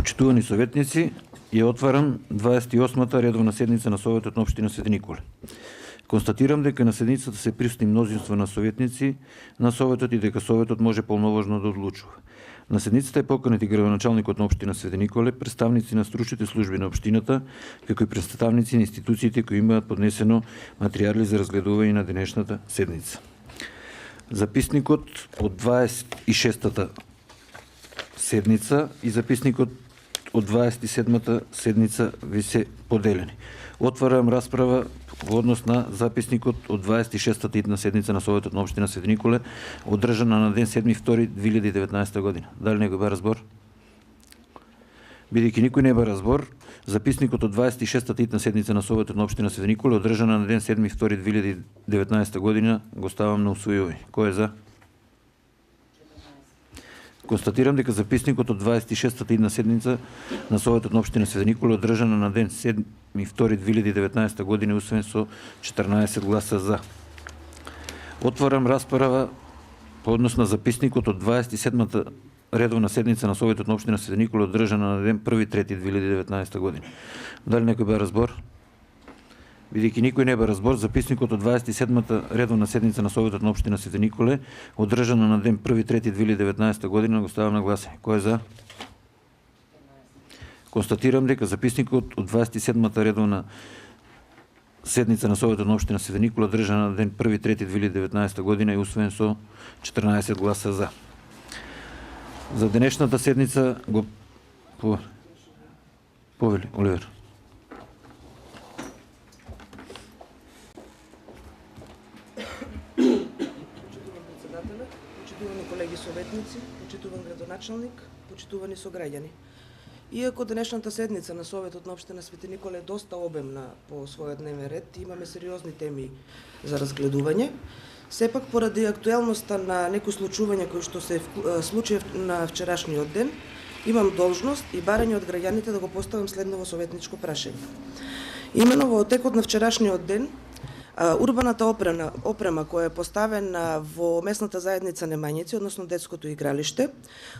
Почитувани советници, ја отварам 28-та редовна седница на Советот на општина Свети Николе. Констатирам дека на седницата се присутни мнозинство на советници на Советот и дека Советот може полноважно да одлучува. На седницата е поканет и градоначалникот на општина Свети Николе, представници на стручните служби на општината, како и представници на институциите кои имаат поднесено материјали за разгледување на денешната седница. Записникот од 26-та седница и записникот од 27-та седница ви се поделени. Отварам расправа во однос на записникот од 26-та идна седница на Советот на општина Свети Николе, одржана на ден 7.2.2019 година. Дали некој бара збор? Бидејќи никој не бара збор, записникот од 26-та идна седница на Советот на општина Свети Николе, одржана на ден 7.2.2019 година, го ставам на усвојување. Кој е за? Констатирам дека записникот од 26-та идна седница на Советот на општина Свети Николе, одржана на ден 7.2.2019 година, усвоен со 14 гласа за. Отварам расправа по однос на записникот од 27-та редовна седница на Советот на општина Свети Николе, одржана на ден 1.3.2019 година. Дали некој бара збор? Бидејќи никој не бара збор, записникот од 27-та редовна седница на Советот на општина Свети Николе, одржана на ден 1.3.2019 година, го ставам на гласање. Кој е за? Констатирам дека записникот од 27-та редовна седница на Советот на општина Свети Николе, одржана на ден 1.3.2019 година, е усвоен со 14 гласа за. За денешната седница го повели Оливер. Почитувани колеги советници, почитуван градоначалник, почитувани сограѓани. Иако денешната седница на Советот на општина Свети Николе е доста обемна по својот дневен ред, имаме сериозни теми за разгледување, сепак поради актуелноста на некои случувања кои што се случија на вчерашниот ден, имам должност и барање од граѓаните да го поставам следново советничко прашање. Имено во текот на вчерашниот ден, урбаната опрема која е поставена во местната заедница Немањици, односно детското игралиште,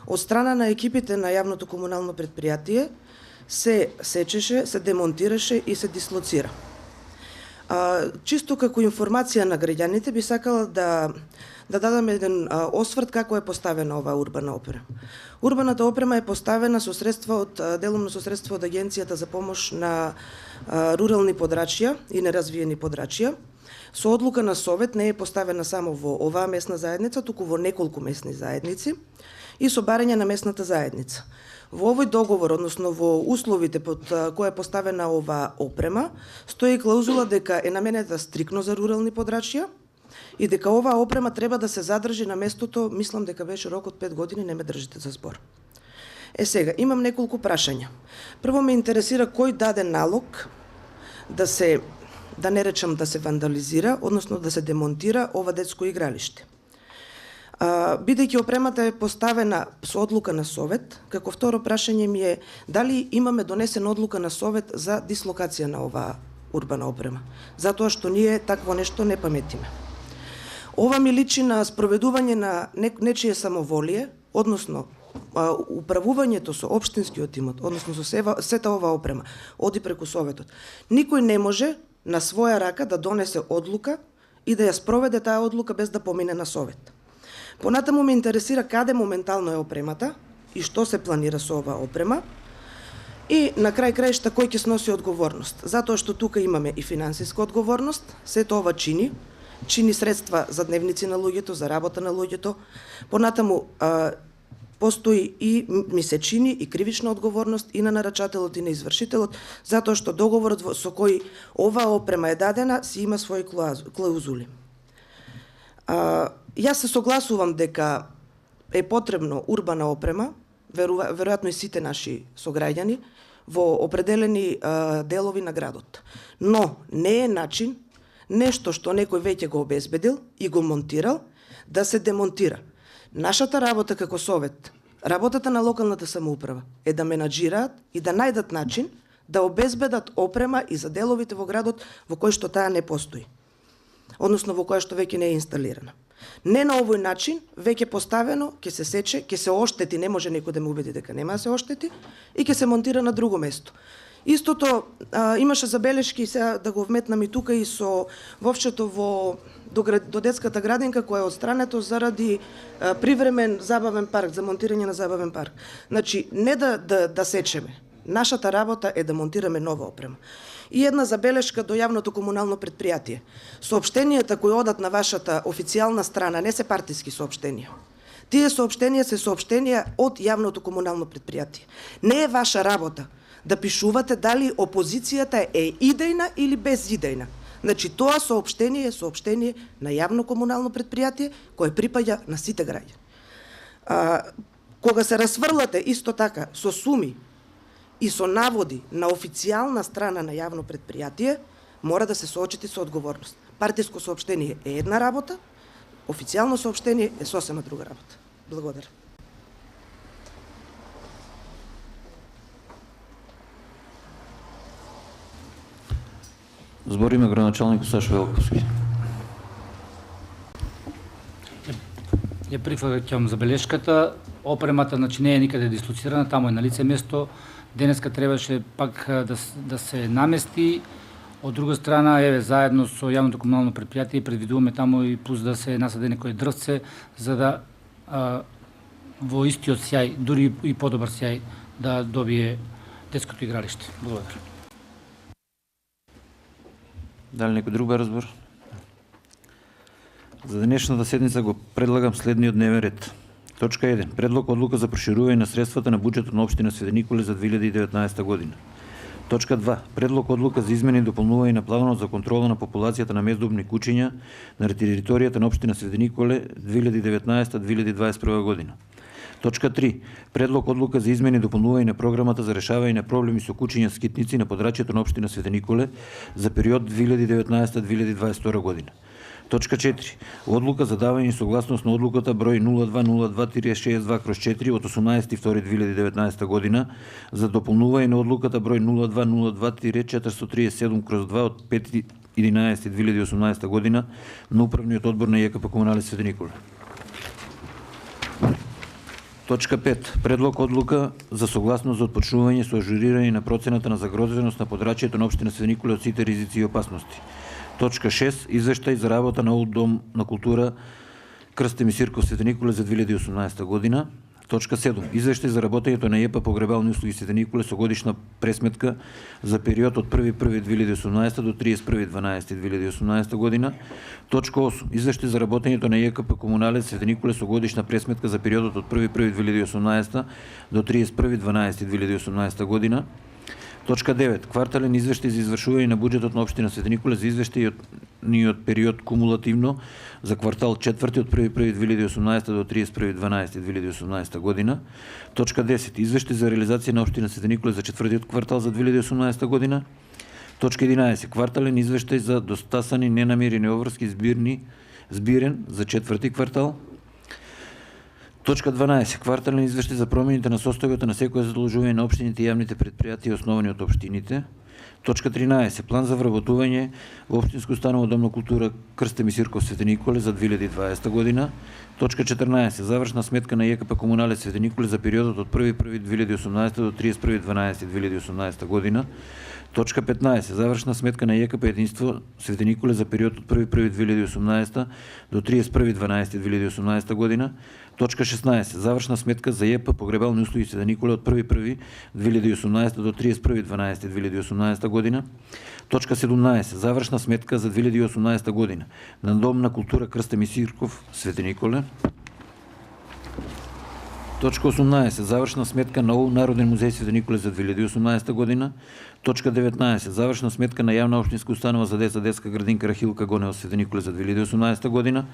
од страна на екипите на јавното комунално предпријатие, се сечеше, се демонтираше и се дислоцира. Чисто како информација на граѓаните би сакала да дадам еден осврт како е поставена оваа урбана опрема. Урбаната опрема е поставена со средства делумно со средства од Агенцијата за помош на рурални подрачја и неразвиени подрачја. Со одлука на Совет не е поставена само во оваа местна заедница, туку во неколку местни заедници и со барање на местната заедница. Во овој договор, односно во условите под која е поставена оваа опрема, стои клаузула дека е наменета стрикно за рурални подрачја и дека оваа опрема треба да се задржи на местото, мислам дека беше рок од 5 години, не ме држите за збор. Сега, имам неколку прашања. Прво ме интересира кој даде налог да не речам да се вандализира, односно да се демонтира ова детско игралиште. Бидејќи опремата е поставена со одлука на Совет, како второ прашање ми е дали имаме донесена одлука на Совет за дислокација на оваа урбана опрема, затоа што ние такво нешто не паметиме. Ова ми личи на спроведување на нечие самоволие, односно управувањето со општинскиот имот, односно со сета оваа опрема, оди преку Советот. Никој не може на своја рака да донесе одлука и да ја спроведе таа одлука без да помине на Совет. Понатаму ме интересира каде моментално е опремата и што се планира со оваа опрема. И на крај краишта кој ќе сноси одговорност, затоа што тука имаме и финансиска одговорност, сето ова чини средства за дневници на луѓето, за работа на луѓето. Понатаму постои и ми се чини и кривична одговорност и на нарачателот и на извршителот, затоа што договорот со кој оваа опрема е дадена си има своји клаузули. Јас се согласувам дека е потребно урбана опрема, веројатно и сите наши сограѓани, во определени делови на градот. Но не е начин нешто што некој веќе го обезбедил и го монтирал, да се демонтира. Нашата работа како Совет, работата на локалната самоуправа е да менаџираат и да најдат начин да обезбедат опрема и за деловите во градот во кои што таа не постои, односно во која што веќе не е инсталирана. Не на овој начин, веќе поставено, ќе се сече, ќе се оштети, не може некој да ме убеди дека нема да се оштети, и ќе се монтира на друго место. Истото имаше забелешки, сега да го вметнам и тука, и со вовчето до детската градинка која е отстрането заради привремен забавен парк, за монтирање на забавен парк. Значи, не да сечеме. Нашата работа е да монтираме нова опрема. И една забелешка до јавното комунално предпријатие. Соопштенијата кои одат на вашата официјална страна не се партиски соопштенија. Тие соопштенија се соопштенија од јавното комунално предпријатие. Не е ваша работа да пишувате дали опозицијата е идејна или безидејна. Значи, тоа соопштение е соопштение на јавно комунално предпријатие кое припаѓа на сите граѓани. Кога се расврлате исто така со суми и со наводи на официјална страна на јавно предпријатие, мора да се соочите со одговорност. Партиско соопштение е една работа, официјално соопштение е сосема друга работа. Благодарам. Збор има градоначалник Сашо Велковски. Ја прифаќам забелешката. Опремата, значи, не е никаде дислоцирана, таму е на лице место. Денеска требаше пак да се намести. Од друга страна, заедно со јавното комунално предпријатие предвидуваме таму и плюс да се насади некој дрвце, за да во истиот сјај, дури и подобар сјај, да добие детското игралиште. Благодарам. Дали некој друг разбор? За денешната седница го предлагам следниот дневен ред. Точка 1. Предлог одлука за проширување на средствата на буџетот на општина Свети Николе за 2019 година. Точка 2. Предлог одлука за измени и дополнување на планот за контрола на популацијата на мездобни куќиња на територијата на општина Свети Николе 2019-2021 година. Точка 3. Предлог одлука за измени и дополнување на програмата за решавање на проблеми со куќиња скитници на подрачјето на општина Свети Николе за период 2019-2022 година. Точка 4. Одлука за давање согласност на одлуката број 0202-62/4 од 18.2.2019 година за дополнување на одлуката број 0202-437/2 од 5.11.2018 година на Управниот одбор на ЈКП Комунале Свети Николе. Точка 5. Предлог одлука за согласност за отпочнување со ажурирање на процената на загрозеност на подрачјето на општина Свети Николе од сите ризици и опасности. Точка 6. Извештај за работа на Дом на култура Крстем и Сирков Свети Николе за 2018 година. Точка 7. Извештај за работењето на ЈП Погребални услуги Свети Николе со годишна пресметка за период од 1.1.2018 до 31.12.2018 година. Точка 8. Извештај за работењето на ЈКП Комунале Свети Николе со годишна пресметка за периодот од 1.1.2018 до 31.12.2018 година. Точка 9. Квартален извештај за извршување на буџетот на општина Свети Николе за извештајниот период кумулативно за квартал 4 од 1.1.2018 до 31.12.2018 година. Точка 10. Извештај за реализација на општина Свети Николе за четвртиот квартал за 2018 година. Точка 11. Квартален извештај за достасани ненамирени обврски збирен за четврти квартал. Точка 12. Квартален извештај за промените на состојбата на секое задолжување на општините и јавните предпријатија основани од општините. Точка 13. План за вработување во општинско установа Дом на култура Крстем и Сирков Свети Николе за 2020 година. Точка 14. Завршна сметка на ЈКП Комунале Свети Николе за периодот од 1.1.2018 до 31.12.2018 година. Точка 15. Завршна сметка на ЈКП Единство Свети Николе за период од 1.1.2018 до 31.12.2018 година. Точка 16. Завршна сметка за ЈП Погребални услуги Свети Николе од 1.1.2018 до 31.12.2018 година. Точка 17. Завршна сметка за 2018 година на Дом на култура Крстем и Сирков Свети Николе. Точка 18. Завршна сметка на Народен музеј Свети Николе за 2018 година. Точка 19. Завршна сметка на јавна општинска установа за деца детска градинка Рахилка Гонева Свети Николе за 2018 година.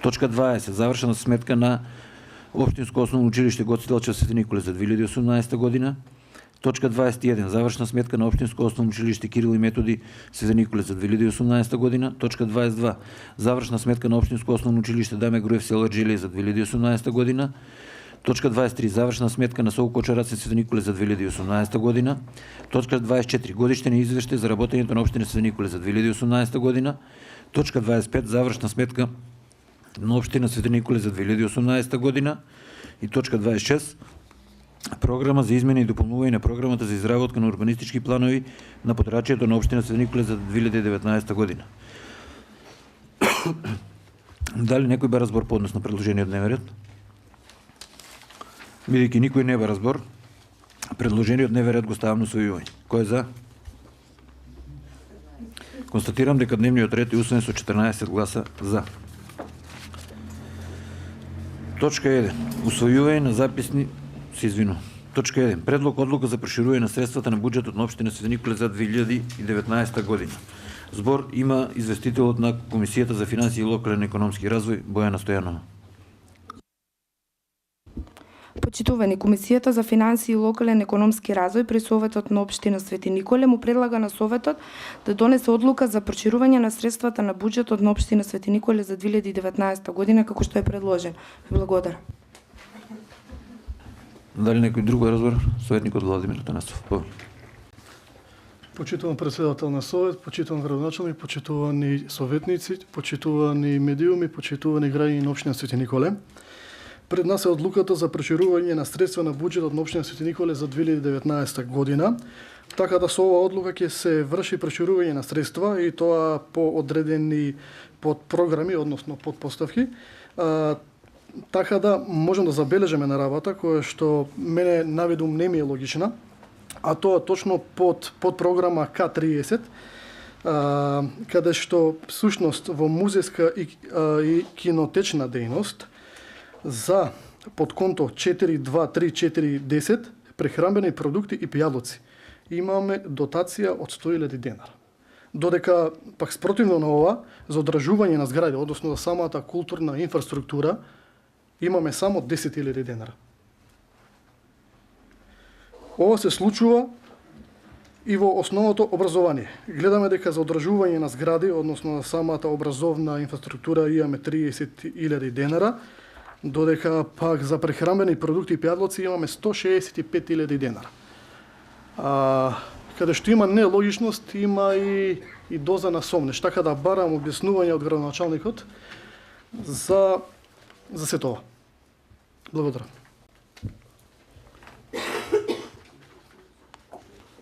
Точка 20. Завршна сметка на општинско основно училиште Гоце Делчев Свети Николе за 2018 година. Точка 21. Завршна сметка на општинско основно училиште Кирил и Методи Свети Николе за 2018 година. Точка 22. Завршна сметка на општинско основно училиште Даме Груев село Ерџелие за 2018 година. Точка 23. Завршна сметка на СОУ Кочараци Свети Николе за 2018 година. Точка 24. Годишен извештај за работењето на општина Свети Николе за 2018 година. Точка 25. Завршна сметка на општина Свети Николе за 2018 година и точка 26 програма за измени и допълнување на програмата за изработка на урбанистички планови на подрачјето на општина Свети Николе за 2019 година. Дали некој бе разбор по однос на предложениот дневен ред? Бидејќи никој не бе разбор, предложениот дневен ред го ставам на усвојување. Кој е за? Констатирам дека дневниот ред е усвоен со 14 гласа за. Точка 1. Усвојување на записни се извинувам. Точка 1. Предлог одлука за проширување на средствата на буџетот на општина Свети Николе за 2019 година. Збор има известителот на Комисијата за финансии и локален економски развој Бојана Стојанова. Почитувани, Комисијата за финансии и локален економски развој при Советот на општина Свети Николе му предлага на Советот да донесе одлука за проширување на средствата на буџетот на општина Свети Николе за 2019 година како што е предложен. Благодарам. Дали некој друг разбор? Советникот Владимир Танасов. Почитуван председател на Совет, почитуван градоначалник, почитувани советници, почитувани медиуми, почитувани граѓани на општина Свети Николе. Пред нас е одлуката за проширување на средства на буџетот на општина Свети Николе за 2019 година. Така да со оваа одлука ќе се врши проширување на средства и тоа по одредени подпрограми, односно подпоставки. Така да можем да забележиме на работа која што мене наведум не ми е логична, а тоа точно под програма К30, каде што всушност во музејска и кинотечна дејност за подконто 423410 прехранбени продукти и пијалоци имаме дотација од 100.000 денара. Додека пак спротивно на ова, за одржување на згради, односно за самата културна инфраструктура, имаме само 10.000 денара. Ова се случува и во основното образование. Гледаме дека за одржување на згради, односно за самата образовна инфраструктура, имаме 30.000 денара, додека пак за прехранбени продукти и пијадлоци имаме 165.000 денара. Каде што има нелогичност, има и доза на сомнеш, така да барам објаснување од градоначалникот за се тоа. Благодарам.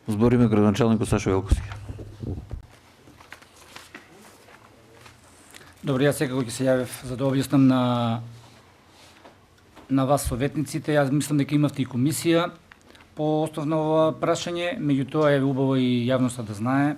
Збориме градоначалникот Сашо Велковски. Добре, јас секако ќе се јавев за да објаснам на вас советниците. Јас мислам дека имавте и комисија по основно ова прашање, меѓутоа е убаво и јавноста да знае.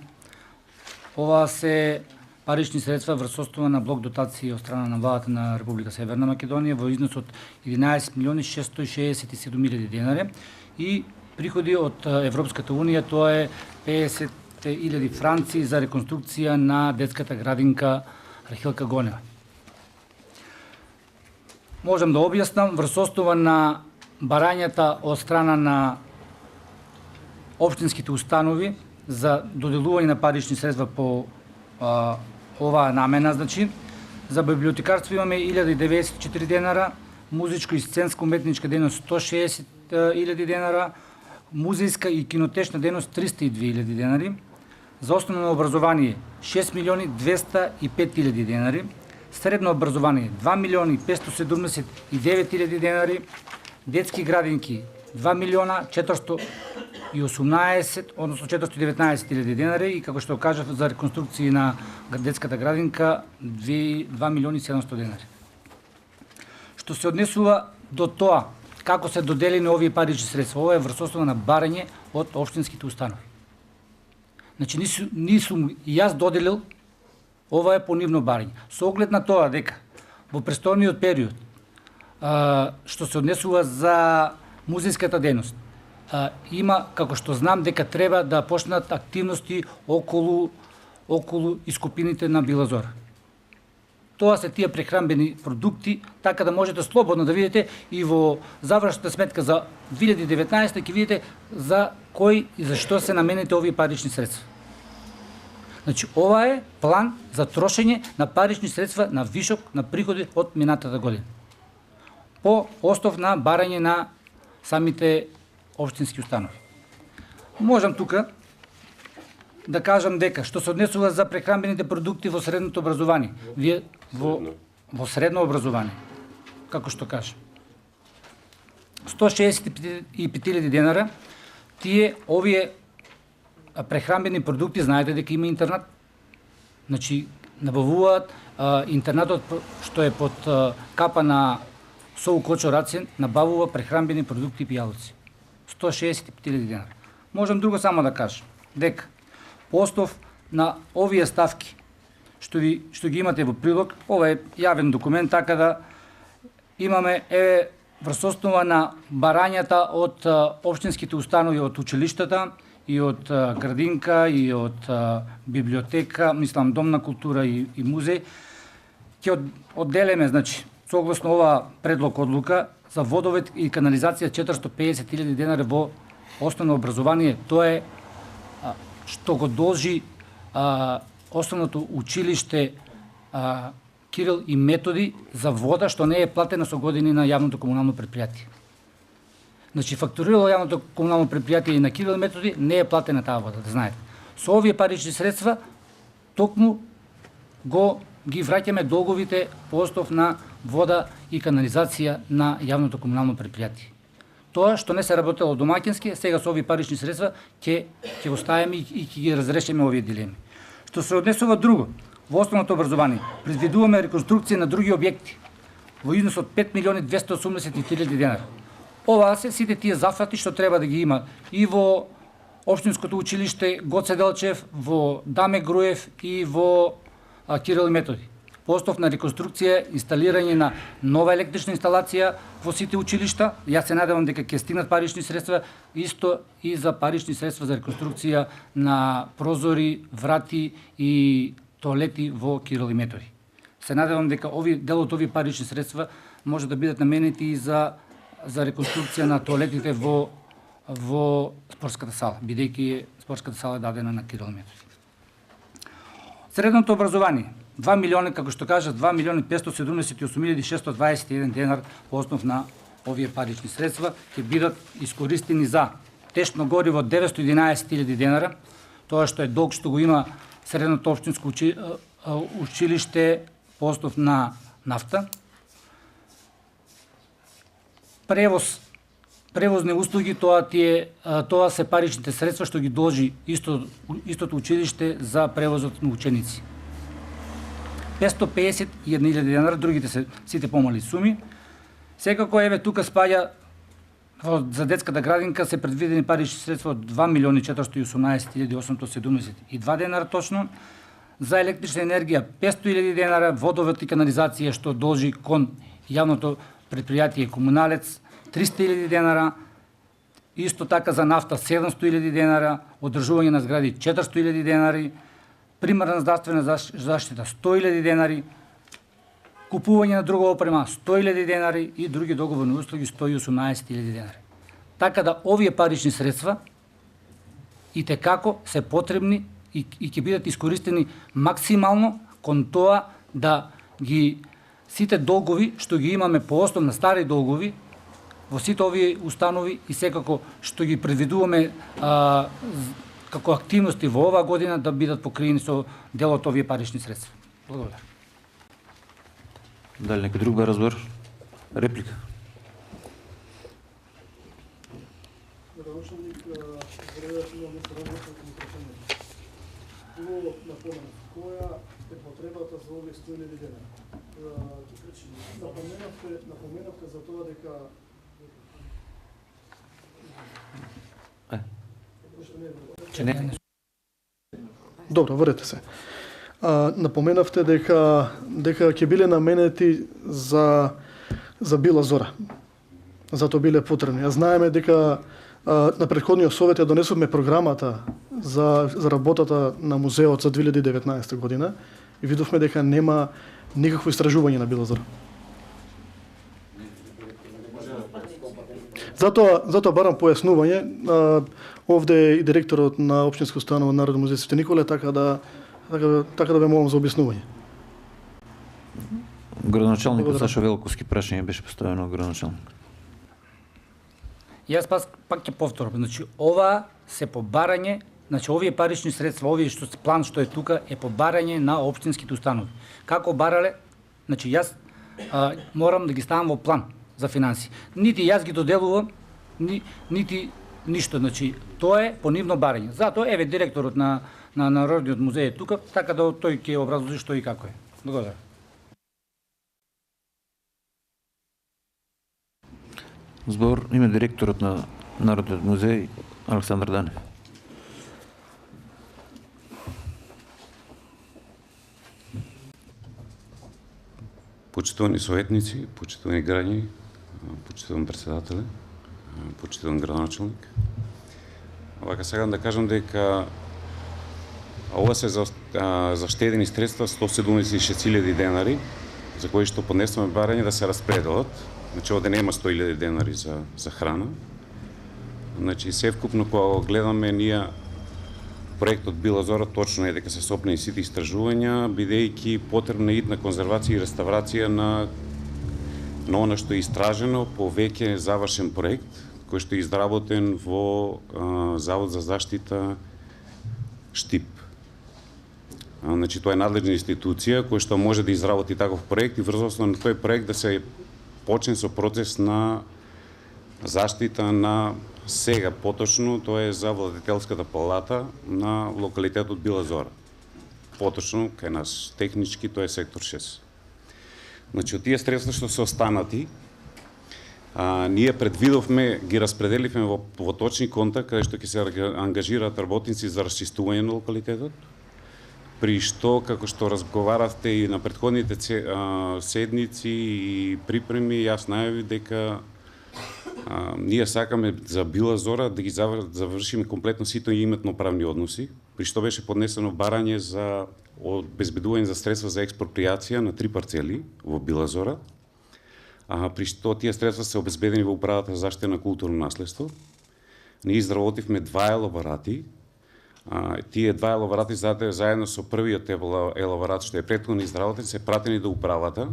Ова се парични средства врз основа на блок дотации од страна на владата на Република Северна Македонија во износ од 11.667.000 денари и приходи од Европската Унија, тоа е 50.000 франци за реконструкција на детската градинка Рахилка Гонева. Можам да објаснам врз основа на барањата од страна на општинските установи за доделување на парични средства по оваа намена, значи, за библиотекарство имаме 1094 денара, музичко и сценско уметничка дејност 160.000 денара, музејска и кинотечна дејност 302.000 денари, за основно образование 6.205.000 денари, средно образование 2.579.000 денари, детски градинки 2.418, односно 419.000 денари и како што кажав за реконструкција на детската градинка 2.700.000 денари. Што се однесува до тоа како се доделени овие парични средства, ова е врз основа на барање од општинските установи. Значи нисум и јас доделил, ова е по нивно барање. Со оглед на тоа дека во престојниот период што се однесува за музејската дејност, има, како што знам, дека треба да почнат активности околу искупините на Билазора. Тоа се тие прехранбени продукти, така да можете слободно да видите и во завршната сметка за 2019 ќе видите за кој и за што се наменените овие парични средства. Значи, ова е план за трошење на парични средства на вишок на приходи од минатата година. По основ на барање на самите општински установи. Можам тука да кажам дека што се однесува за прехранбените продукти во средното образование. Вие во средно образование, како што кажа, 165.000 денара, овие прехранбени продукти, знаете дека има интернат. Значи, набавуваат интернатот што е под капа на Соу Кочо Рацин, набавува прехранбени продукти и пијалаци. 165.000 денара. Можам друго само да кажам, дека по основ на овие ставки што ги имате во прилог, ова е јавен документ, така да имаме врз основа на барањата од општинските установи, од училиштата и од градинка и од библиотека, мислам дом на култура и музеј, ќе одделеме, значи, согласно ова предлог одлука за водовед и канализација 450.000 денари во основно образование. Тоа е што го должи основното училиште Кирил и Методи за вода, што не е платена со години на јавното комунално предпријатие. Значи, фактурирало јавното комунално предпријатие и на Кирил и Методи, не е платена таа вода, да знаете. Со овие парични средства, токму ги враќаме долговите по основ на вода и канализација на јавното комунално предпријатие. Тоа што не се работело домаќински, сега со овие парични средства ќе го ставиме и ќе ги разрешиме овие дилеми. Што се однесува друго, во основното образование, предвидуваме реконструкција на други објекти во износ од 5.280.000 денара. Ова се сите тие зафати што треба да ги има и во Општинското училиште Гоце Делчев, во Даме Груев и во Кирил и Методи. По основ на реконструкција, инсталирање на нова електрична инсталација во сите училишта. Јас се надевам дека ќе стигнат парични средства, исто и за парични средства за реконструкција на прозори, врати и тоалети во Кирил и Методи. Се надевам дека дел од овие парични средства може да бидат наменети и за реконструкција на тоалетите во спортската сала, бидејќи спортската сала е дадена на Кирил и Методи. Средното образование 2 милиони, како што кажа, 2.578.621 денар по основ на овие парични средства ќе бидат искористени за тешно гориво 911.000 денара, тоа што е долг што го има средното општинско училиште по основ на нафта. Превозни услуги, тоа се паричните средства што ги должи истото училиште за превозот на ученици. 551.000 денара, другите се сите помали суми. Секако тука спаѓа за детската градинка се предвидени парични средства од 2.418.872 денара точно. За електрична енергија 500.000 денара, водовод и канализација што должи кон јавното предпријатие Комуналец 300.000 денара, исто така за нафта 700.000 денара, одржување на згради 400.000 денари, примарна здравствена заштита 100.000 денари, купување на друга опрема 100.000 денари и други договорни услуги 118.000 денари. Така да овие парични средства и текако се потребни и ќе бидат искористени максимално кон тоа да ги сите долгови што ги имаме по основ на стари долгови во сите овие установи и секако што ги предвидуваме како активности во оваа година да бидат покриени со дел од овие парични средства. Благодарам. Дали некој друг разбор? Реплика? Која е потребата за овие 100.000 денара? Напоменавте за тоа дека Добро, врете се. Напоменавте дека ќе биле наменети за Била Зора. Зато биле потребни. Ја знаеме дека на претходниот совет ја донесовме програмата за работата на музеот за 2019 година и видовме дека нема никакво истражување на Била Зора. Затоа барам појаснување. Овде е и директорот на Општинска установа Народен музеј Свети Николе, така да ве молам за објаснување. Градоначалникот Сашо Велковски прашање беше поставено од градоначалник. Јас пак ќе повторам. Значи, ова се побарање, значи овие парични средства, овие план што е тука е побарање на општинските установи. Како барале? Значи јас морам да ги ставам во план за финанси. Нити јас ги доделувам, нити ништо. Значи, тоа е по нивно барање. Затоа еве директорот на Народниот музеј е тука, така да тој ќе образложи што и како е. Благодарам. Збор има директорот на Народниот музеј Александар Данев. Почитувани советници, почитувани граѓани, почитуван председателе, почитуван градоначалник. Вака сакам да кажам дека ова се заштедени средства 176.000 денари, за кои што поднесуваме барање да се распределат. Значи, овде нема 100.000 денари за храна. Значи, севкупно кога гледаме ние проектот Била Зора, точно е дека се сопнени сите истражувања, бидејќи потребна е итна конзервација и реставрација на она што е истражено по веќе завршен проект, кој што е изработен во Завод за заштита Штип. Значи, тоа е надлежна институција која што може да изработи таков проект и врз основа на тој проект да се почне со процес на заштита на сега поточно, тоа е за владетелската палата на локалитетот Била Зора. Поточно, кај нас технички, тоа е сектор 6. Значи, од тие средства што се останати, ние предвидовме, ги распределивме во точни конта, каде што ќе се ангажираат работници за расчистување на локалитетот, при што, како што разговаравте и на претходните седници и припреми, јас најавив дека ние сакаме за Била Зора да ги завршиме комплетно сите иметно-правни односи, при што беше поднесено барање за обезбедување за средства за експроприација на 3 парцели во Била Зора, при што тие средства се обезбедени во управата за заштита на културно наследство. Ние изработивме 2 елаборати. Тие 2 елаборати заедно со првиот елаборат што е претходно изработен се пратени до управата.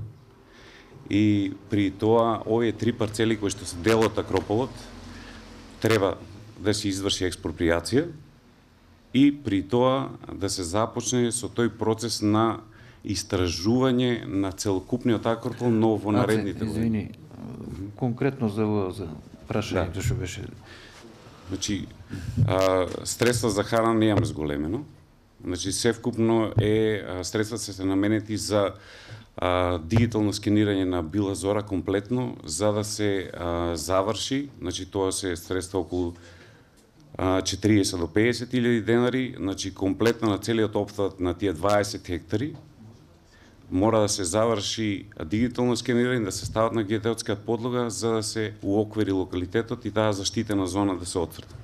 И при тоа, овие 3 парцели кои што се дел од Акрополот, треба да се изврши експроприација и при тоа да се започне со тој процес на истражување на целокупниот Акропол, но во наредните Извини, години. конкретно за прашањето што беше. Значи, средства за храна не имаме зголемено. Значи, севкупно средства се наменети за дигитално скенирање на Била Зора комплетно, за да се заврши, значи тоа се средства околу 40 до 50.000 денари, значи комплетно на целиот опфат на тие 20 хектари, мора да се заврши дигитално скенирање, да се стават на геодетска подлога, за да се уоквери локалитетот и таа заштитена зона да се отврта.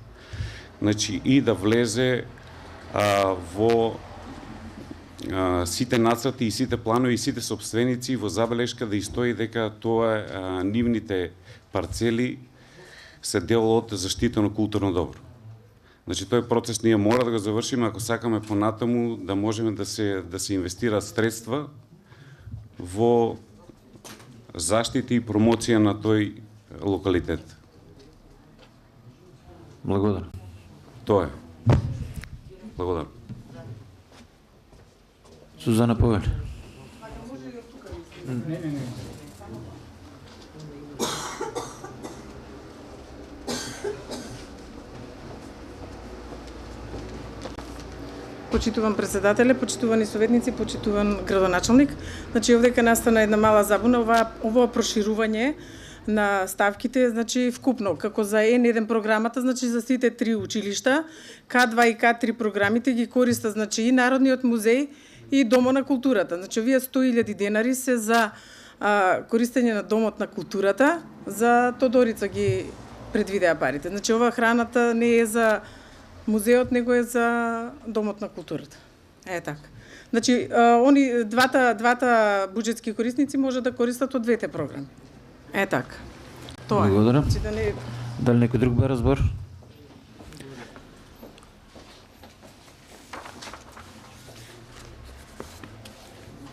Значи, и да влезе во сите нацрати и сите планови и сите собственици во забелешка да стои дека тоа нивните парцели се дел од заштитено културно добро. Значи, тој процес ние мора да го завршиме ако сакаме понатаму да можеме да се инвестираат средства во заштита и промоција на тој локалитет. Благодарам. Тоа е. Благодарам. Сузана Повел. Почитуван председателе, почитувани советници, почитуван градоначалник. Значи, овдека настана една мала забуна, ова проширување на ставките, значи вкупно, како за N1 програмата, значи за сите 3 училишта, К2 и К3 програмите ги користа, значи и Народниот музеј и Домот на културата. Значи, овие 100.000 денари се за користење на Домот на културата, за Тодорица ги предвидеа парите. Значи, ова храната не е за музеот, него е за Домот на културата. Така. Значи, они двата буџетски корисници може да користат од двете програми. Така. Тоа е. Благодарам. Значи, да не... Дали некој друг бе разбор?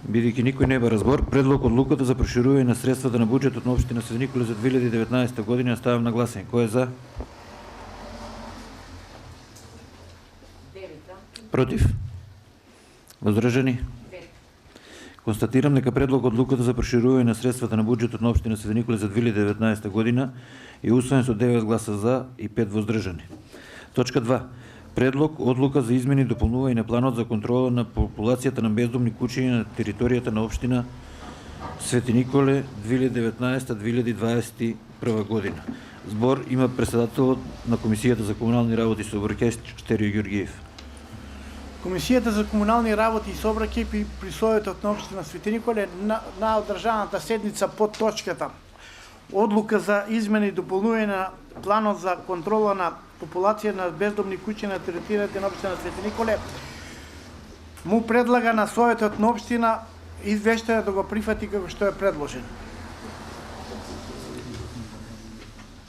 Бидејќи никој не бе разбор, предлог одлуката за проширување на средствата на буџетот на општина Свети Николе за 2019 година ставам на гласање. Кој е за? Против? Воздржани? Констатирам дека предлог одлуката за проширување на средствата на буџетот на општина Свети Николе за 2019 година е усвоен со 9 гласа за и 5 воздржани. Точка 2. Предлог одлука за измени и дополнување на планот за контрола на популацијата на бездомни куќи на територијата на општина Свети Николе 2019-2021 година. Збор има председателот на Комисијата за комунални работи и сообраќај Штерио Ѓоргиев. Комисијата за комунални работи и сообраќај при Советот на општина Свети Николе на одржаната седница под точката Одлука за измени и дополнување на планот за контрола на популација на бездомни куќи на територијата на општина Свети Николе му предлага на Советот на општина извештај да го прифати како што е предложен.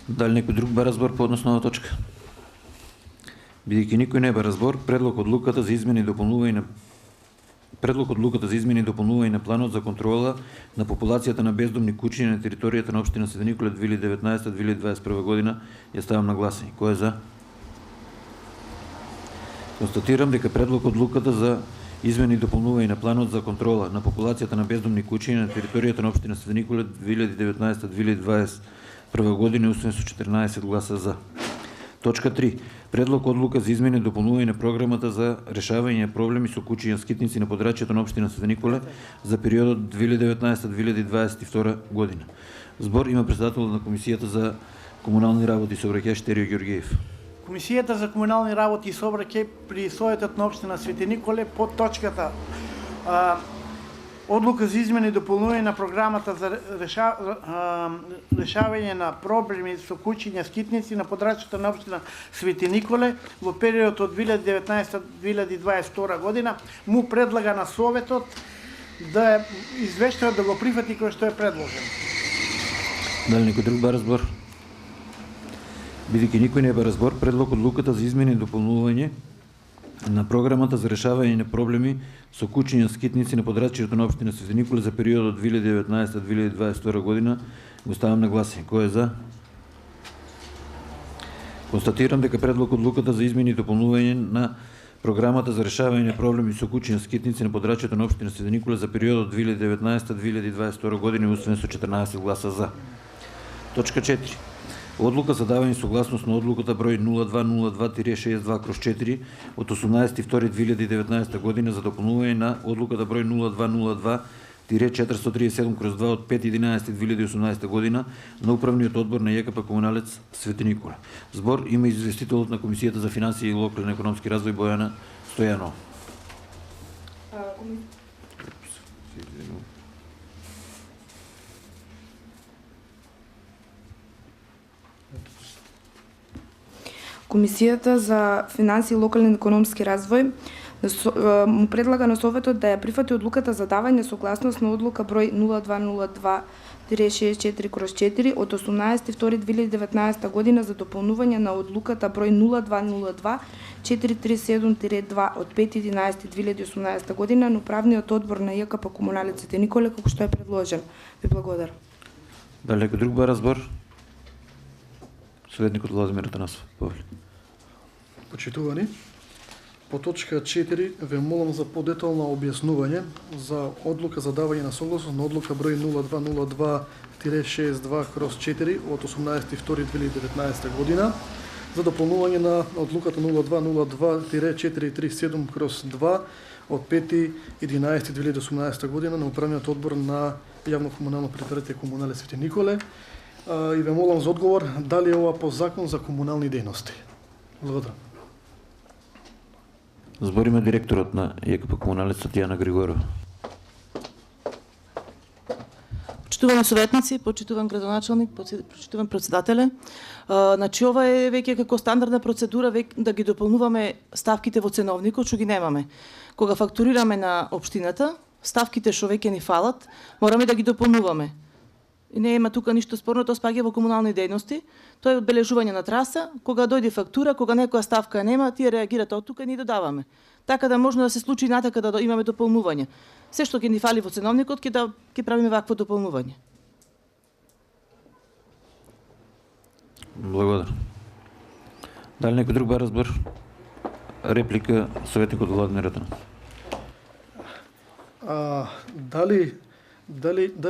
Дали некој друг бара збор по однос на оваа точка? Бидејќи никој не бара збор, предлог одлуката за измени и дополнување на планот за контрола на популацијата на бездомни куќи на територијата на општина Свети Николе 2019-2021 година ја ставам на гласање. Кој е за? Констатирам дека предлог одлуката за измени и дополнување на планот за контрола на популацијата на бездомни куќи на територијата на општина Свети Николе 2019-2021 година е усвоен со 14 гласа за. Точка 3. Предлог одлука за измени и дополнување на програмата за решавање на проблеми со куќи и скитници на подрачјето на општина Свети Николе за периодот 2019-2022 година. Збор има председател на Комисијата за комунални работи и сообраќај Штерио Ѓоргиев. Комисијата за комунални работи и сообраќај при Советот на општина Свети Николе под точката Одлука за измени и дополнување на програмата за решавање на проблеми со куќи и скитници на подрачјето на општина Свети Николе во периодот од 2019-2022 година му предлага на Советот да извештаат да го прифати кој што е предложен. Дали некој друг бара збор? Бидејќи никој не бара збор, предлог одлуката за измени и дополнување на програмата за решавање на проблеми со куќи и скитници на подрачјето на општина Свети Николе за периодот од 2019-2022 година го ставам на гласање. Кој е за? Констатирам дека предлог одлуката за измени и дополнување на програмата за решавање на проблеми со куќи и скитници на подрачјето на општина Свети Николе за периодот 2019-2022 година е усвоен со 14 гласа за. Точка 4. Одлука за давање согласност на одлуката број 0202-62/4 од 18.2.2019 година за дополнување на одлуката број 0202-437/2 од 5.11.2018 година на управниот одбор на ЈКП Комуналец Свети Николе. Збор има известителот на Комисијата за финансии и локален економски развој Бојана Стојанова. Комисијата за финансии и локален економски развој му предлага на Советот да ја прифати одлуката за давање согласност на одлука број 0202-64/4 од 18.2.2019 година за дополнување на одлуката број 0202-437-2 од 5.11.2018 година на управниот одбор на ЈКП Комуналец Свети Николе како што е предложен. Ви благодарам. Дали некој друг бара збор? Советникот Владимир Атанасов. Почитувани, по точка 4 ве молам за подетално објаснување за одлука за давање на согласност на одлука број 0202-62/4 од 18.2.2019 година за дополнување на одлуката 0202-437/2 од 5.11.2018 година на управниот одбор на јавно комунално предпријатие Комуналец Свети Николе. И ве молам за одговор дали е ова по закон за комунални дејности. Благодарам. Збориме директорот на ЈКП Комуналец Татјана Григорова. Почитувани советници, почитуван градоначалник, почитуван председателе. Значи ова е веќе како стандардна процедура да ги дополнуваме ставките во ценовникот, што ги немаме. Кога фактурираме на општината, ставките што веќе ни фалат, мораме да ги дополнуваме. И не има тука ништо спорно, тоа спаѓа во комунални дејности. Тоа е одбележување на траса, кога дојде фактура, кога некоја ставка нема, тие реагирате од тука и ни додаваме. Така да можно да се случи натака да имаме дополнување. Се што ќе ни фали во ценовникот, ќе правиме вакво дополнување. Благодарам. Дали некој друг бара збор? Реплика, советникот Владимир Атанасов. Дали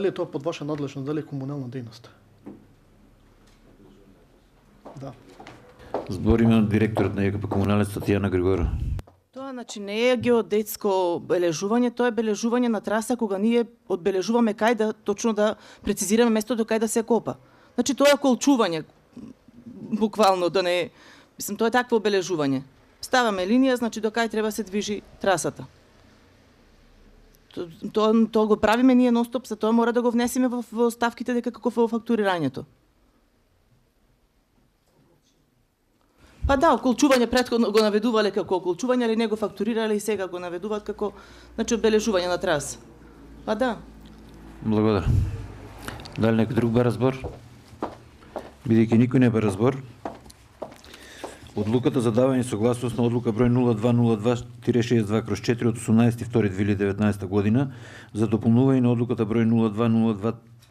е тоа под ваша надлежност, дали е комунална дејност? Да. Збор има директорот на ЕКП Комуналец Татјана Григорова. Тоа значи не е геодетско бележување, тоа е бележување на траса кога ние одбележуваме кај да точно да прецизираме местото кај да се копа. Значи тоа е колчување, буквално да не, мислам тоа е такво обележување. Ставаме линија, значи до кај треба се движи трасата. Тоа го правиме ние ностоп, за тоа мора да го внесеме во ставките дека како во фактурирањето. Па да, околчување претходно го наведувале како околчување, али не го фактурирале и сега го наведуваат како значи обележување на траса. Па да. Благодарам. Дали некој друг бара збор? Бидејќи никој не бара збор, одлуката за давање согласност на одлука број 0202-62/4 од 18.2.2019 година за дополнување на одлуката број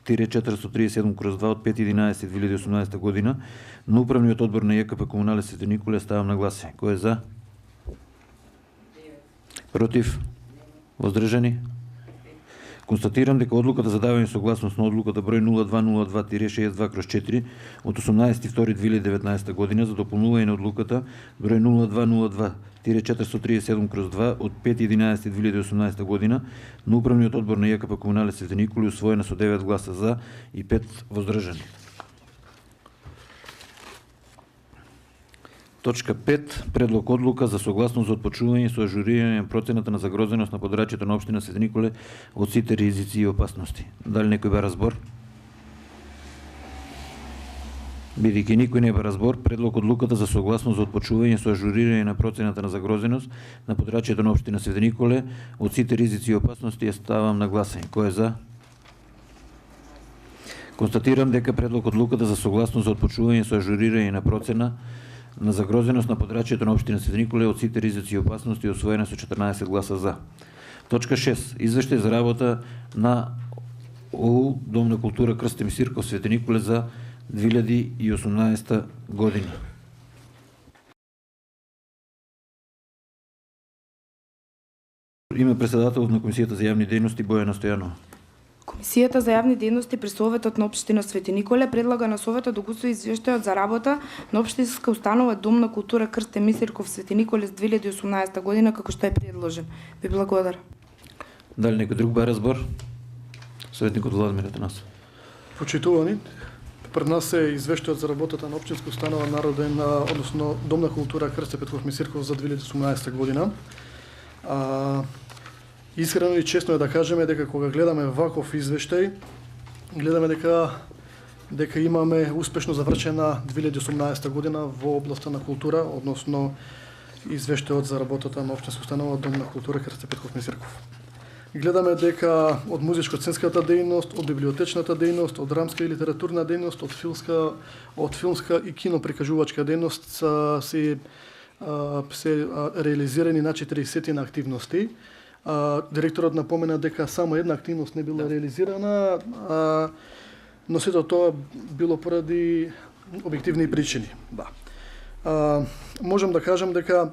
0202-437/2 од 5.11.2018 година на Управниот одбор на ЈКП Комуналец Свети Николе ставам на гласање. Кој е за? Против? Воздржани? Констатирам дека одлуката за давање согласност на одлуката број 0202-62/4 од 18.2.2019 година за дополнување на одлуката број 0202-437/2 од 5.11.2018 година на Управниот одбор на ЈКП Комуналец Свети Николе усвоена со 9 гласа за и 5 воздржани. Точка 5. Предлог одлука за согласност за отпочнување со ажурирање на процената на загрозеност на подрачјето на општина Свети Николе од сите ризици и опасности. Дали некој бара збор? Бидејќи никој не бара збор, предлог одлуката за согласност за отпочнување со ажурирање на процената на загрозеност на подрачјето на општина Свети Николе од сите ризици и опасности ја ставам на гласање. Кој е за? Констатирам дека предлог одлуката за согласност за отпочнување со ажурирање на процена на загрозеност на подрачјето на општина Свети Николе од сите ризици и опасности е усвоена со 14 гласа за. Точка 6. Извештај за работа на ОУ Дом на култура Крстен Мисирков Свети Николе за 2018 година. Име председател на Комисијата за јавни дејности Бојана Стојанова. Комисијата за јавни дејности при Советот на општина Свети Николе предлага на Советот да го усвои извештајот за работа на општинска установа Дом на култура Крстен Мисирков Свети Николе за 2018 година како што е предложен. Ви благодарам. Дали некој друг бара збор? Советникот Владимир Атанасов. Почитувани, пред нас е извештајот за работата на општинска установа Народен, односно Дом на култура Крстен Петков Мисирков за 2018 година. Искрено и честно е да кажеме дека кога гледаме ваков извештај, гледаме дека имаме успешно завршена 2018 година во областа на култура, односно извештајот за работата на општинска установа Дом на култура Крстен Петков Мисирков. Гледаме дека од музичко-сценската дејност, од библиотечната дејност, од драмска и литературна дејност, од филмска и киноприкажувачка дејност се реализирани на 40 активности. Директорот напомена дека само една активност не била реализирана, но сето тоа било поради објективни причини. Можам да кажам дека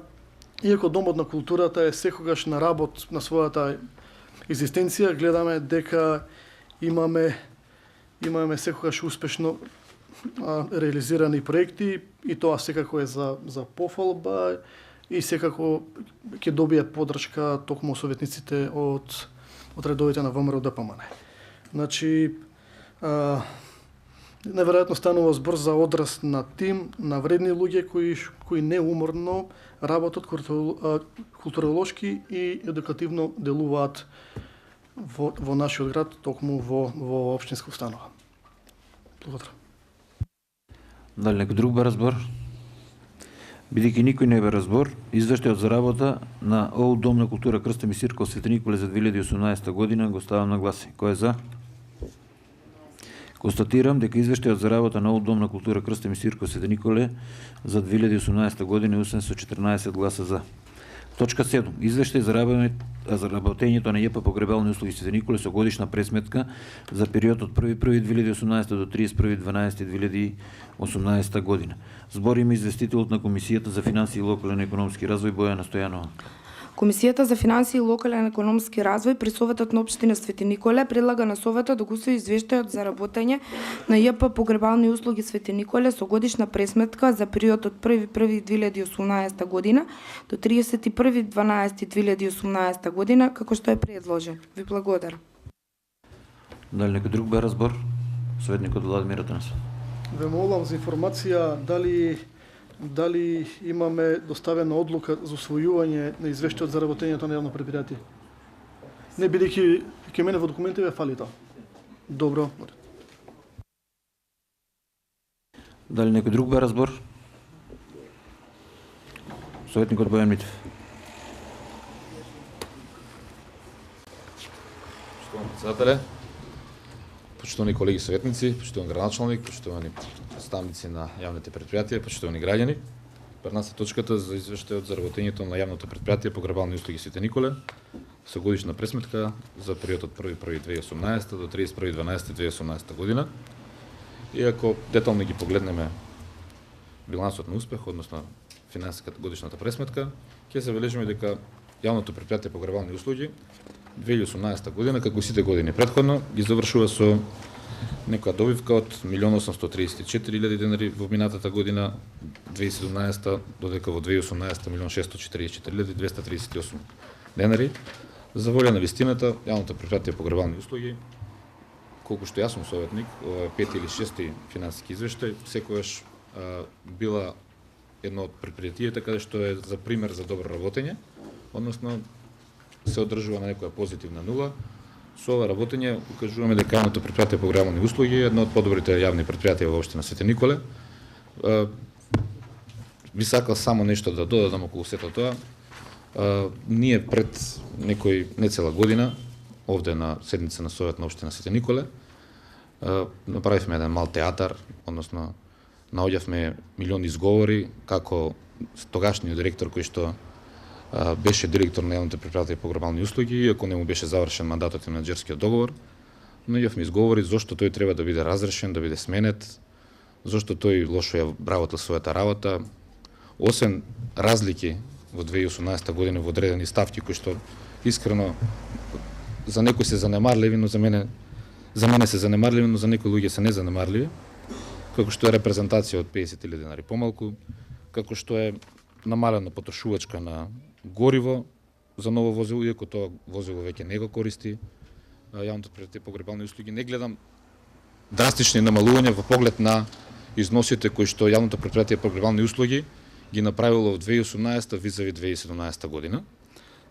иако Домот на културата е секогаш на работ на својата екзистенција, гледаме дека имаме секогаш успешно реализирани проекти и тоа секако е за пофалба и секако ќе добијат поддршка токму советниците од редовите на ВМРО ДПМН. Значи, неверојатно станува збор за одраз на тим, на вредни луѓе кои неуморно работат културолошки и едукативно делуваат во нашиот град, токму во општинска установа. Благодарам. Дали некој друг бара збор? Бидејќи никој не бара збор, извештајот за работа на ОУ Дом на култура Крстен Мисирков Свети Николе за 2018 година го ставам на гласање. Кој е за? Констатирам дека извештајот за работа на ОУ Дом на култура Крстен Мисирков Свети Николе за 2018 година е усвоен со 14 гласа за. Точка 7. Извештај за работењето на ЈП Погребални услуги Свети Николе со годишна пресметка за период од 1.1.2018 до 31.12.2018 година. Збор има известителот на Комисијата за финансии и локален економски развој Бојана Стојанова. Комисијата за финансии и локален економски развој при Советот на општина Свети Николе предлага на Советот да го усвои извештајот за работење на ЈП Погребални услуги Свети Николе со годишна пресметка за период од 1.1.2018 година до 31.12.2018 година, како што е предложен. Ви благодарам. Дали некој друг бе разбор? Советникот Владимир Атанасов. Ве молам за информација дали имаме доставена одлука за усвојување на извештајот за работењето на јавно предпријатие. Не бидејќи ке мене во документите фали тоа. Добро. Дали некој друг бе разбор? Советникот Бојан Митев. Почитувани председателе, почитувани колеги советници, почитувани градоначалник, почитувани представници на јавните предпријатија, почитувани граѓани. Пред нас е точката за извештајот за работењето на јавното предпријатие Погребални услуги Свети Николе со годишна пресметка за период од 1.1.2018 до 31.12.2018 година. И ако детално ги погледнеме билансот на успех, односно финансиската годишната пресметка, ќе забележиме дека јавното предпријатие Погребални услуги 2018 година, како сите години претходно, ги завршува со некоја добивка од 1.834.000 денари во минатата година, 2017, додека во 2018 1.644.238 денари. За волја на вистината, јавното предпријатие Погребални услуги, колку што јас сум советник, ова е 5 или 6 финансиски извештај, секогаш била едно од предпријатијата каде што е за пример за добро работење, односно се одржува на некоја позитивна нула. Со ова работење укажуваме дека јавното предпријатие Погребални услуги е едно од подобрите јавни предпријатија во општина Свети Николе. Би сакал само нешто да додадам околу сето тоа. Ние пред не цела година, овде на седница на Совет на општина Свети Николе, направивме еден мал театар, односно наоѓавме милиони изговори како тогашниот директор кој што беше директор на јавното предпријатие Погребални услуги, иако не му беше завршен мандатот и менаџерскиот договор, наоѓавме изговори зошто тој треба да биде разрешен, да биде сменет, зошто тој лошо ја работел својата работа, освен разлики во 2018 година во одредени ставки кои што искрено за некои се занемарливи, но за мене се занемарливи, но за некои луѓе се незанемарливи, како што е репрезентација од 50.000 денари помалку, како што е намалена потрошувачка на гориво за ново возило, иако тоа возило веќе не го користи јавното предпријатие Погребални услуги. Не гледам драстични намалувања во поглед на износите кои што јавното предпријатие Погребални услуги ги направило во 2018 визави 2017 година.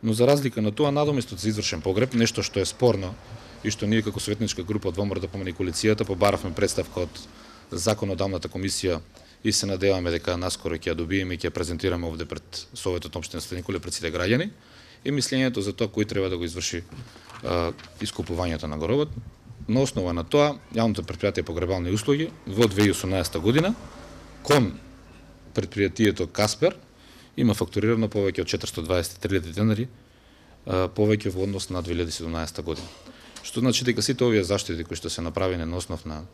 Но за разлика на тоа, надоместот за извршен погреб, нешто што е спорно и што ние како советничка група од ВМРО да помени коалицијата побаравме представка од законодавната комисија и се надеваме дека наскоро ќе ја добиеме и ќе ја презентираме овде пред Советот на општина Свети Николе пред сите граѓани и мислењето за тоа кој треба да го изврши искупувањето на гробот. На основа на тоа, јавното предпријатие Погребални услуги во 2018 година кон предпријатието Каспер има фактурирано повеќе од 423.000 денари повеќе во однос на 2017 година. Што значи дека сите овие заштити кои што се направени на основ на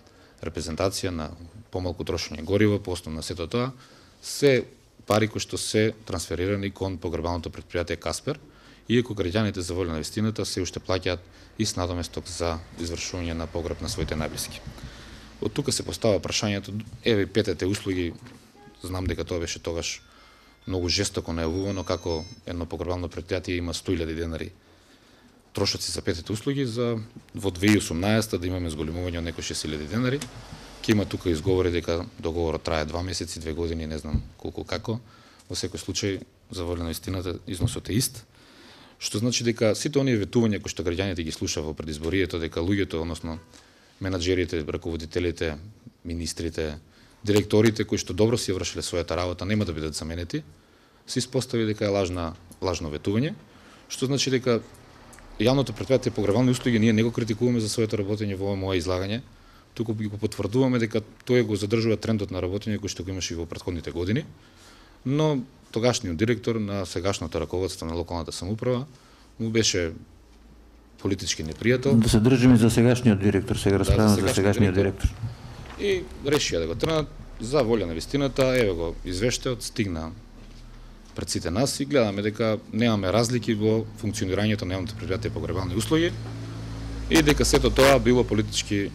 репрезентација, на помалку трошење гориво, по основ на сето тоа, се пари кои што се трансферирани кон погребалното предпријатие Каспер, иако граѓаните за волја на вистината се уште плаќаат и с надоместок за извршување на погреб на своите најблиски. Од тука се постава прашањето, еве петете услуги, знам дека тоа беше тогаш многу жестоко најавувано како едно погребално предпријатие има 100.000 денари трошоци за петите услуги, за во 2018 да имаме зголемување од некои 6.000 денари. Ке има тука изговори дека договорот трае 2 месеци, 2 години, не знам колку како. Во секој случај, за волја на истината, износот е ист. Што значи дека сите оние ветувања кои што граѓаните ги слуша во предизборието, дека луѓето, односно менаџерите, раководителите, министрите, директорите кои што добро си ја вршеле својата работа нема да бидат заменети, се испостави дека е лажно ветување, што значи дека јавното предпријатие Погребални услуги ние не го критикуваме за своето работење во ова мое излагање, туку го потврдуваме дека тој го задржува трендот на работење кој што го имаше и во претходните години, но тогашниот директор на сегашното раководство на локалната самоуправа му беше политички непријател. Да се држиме за сегашниот директор, сега расправаме за сегашниот директор. И решија да го тренат за волја на вистината, еве го извештајот стигна пред сите нас и гледаме дека немаме разлики во функционирањето на јавното предпријатие погребални услуги и дека сето тоа било политички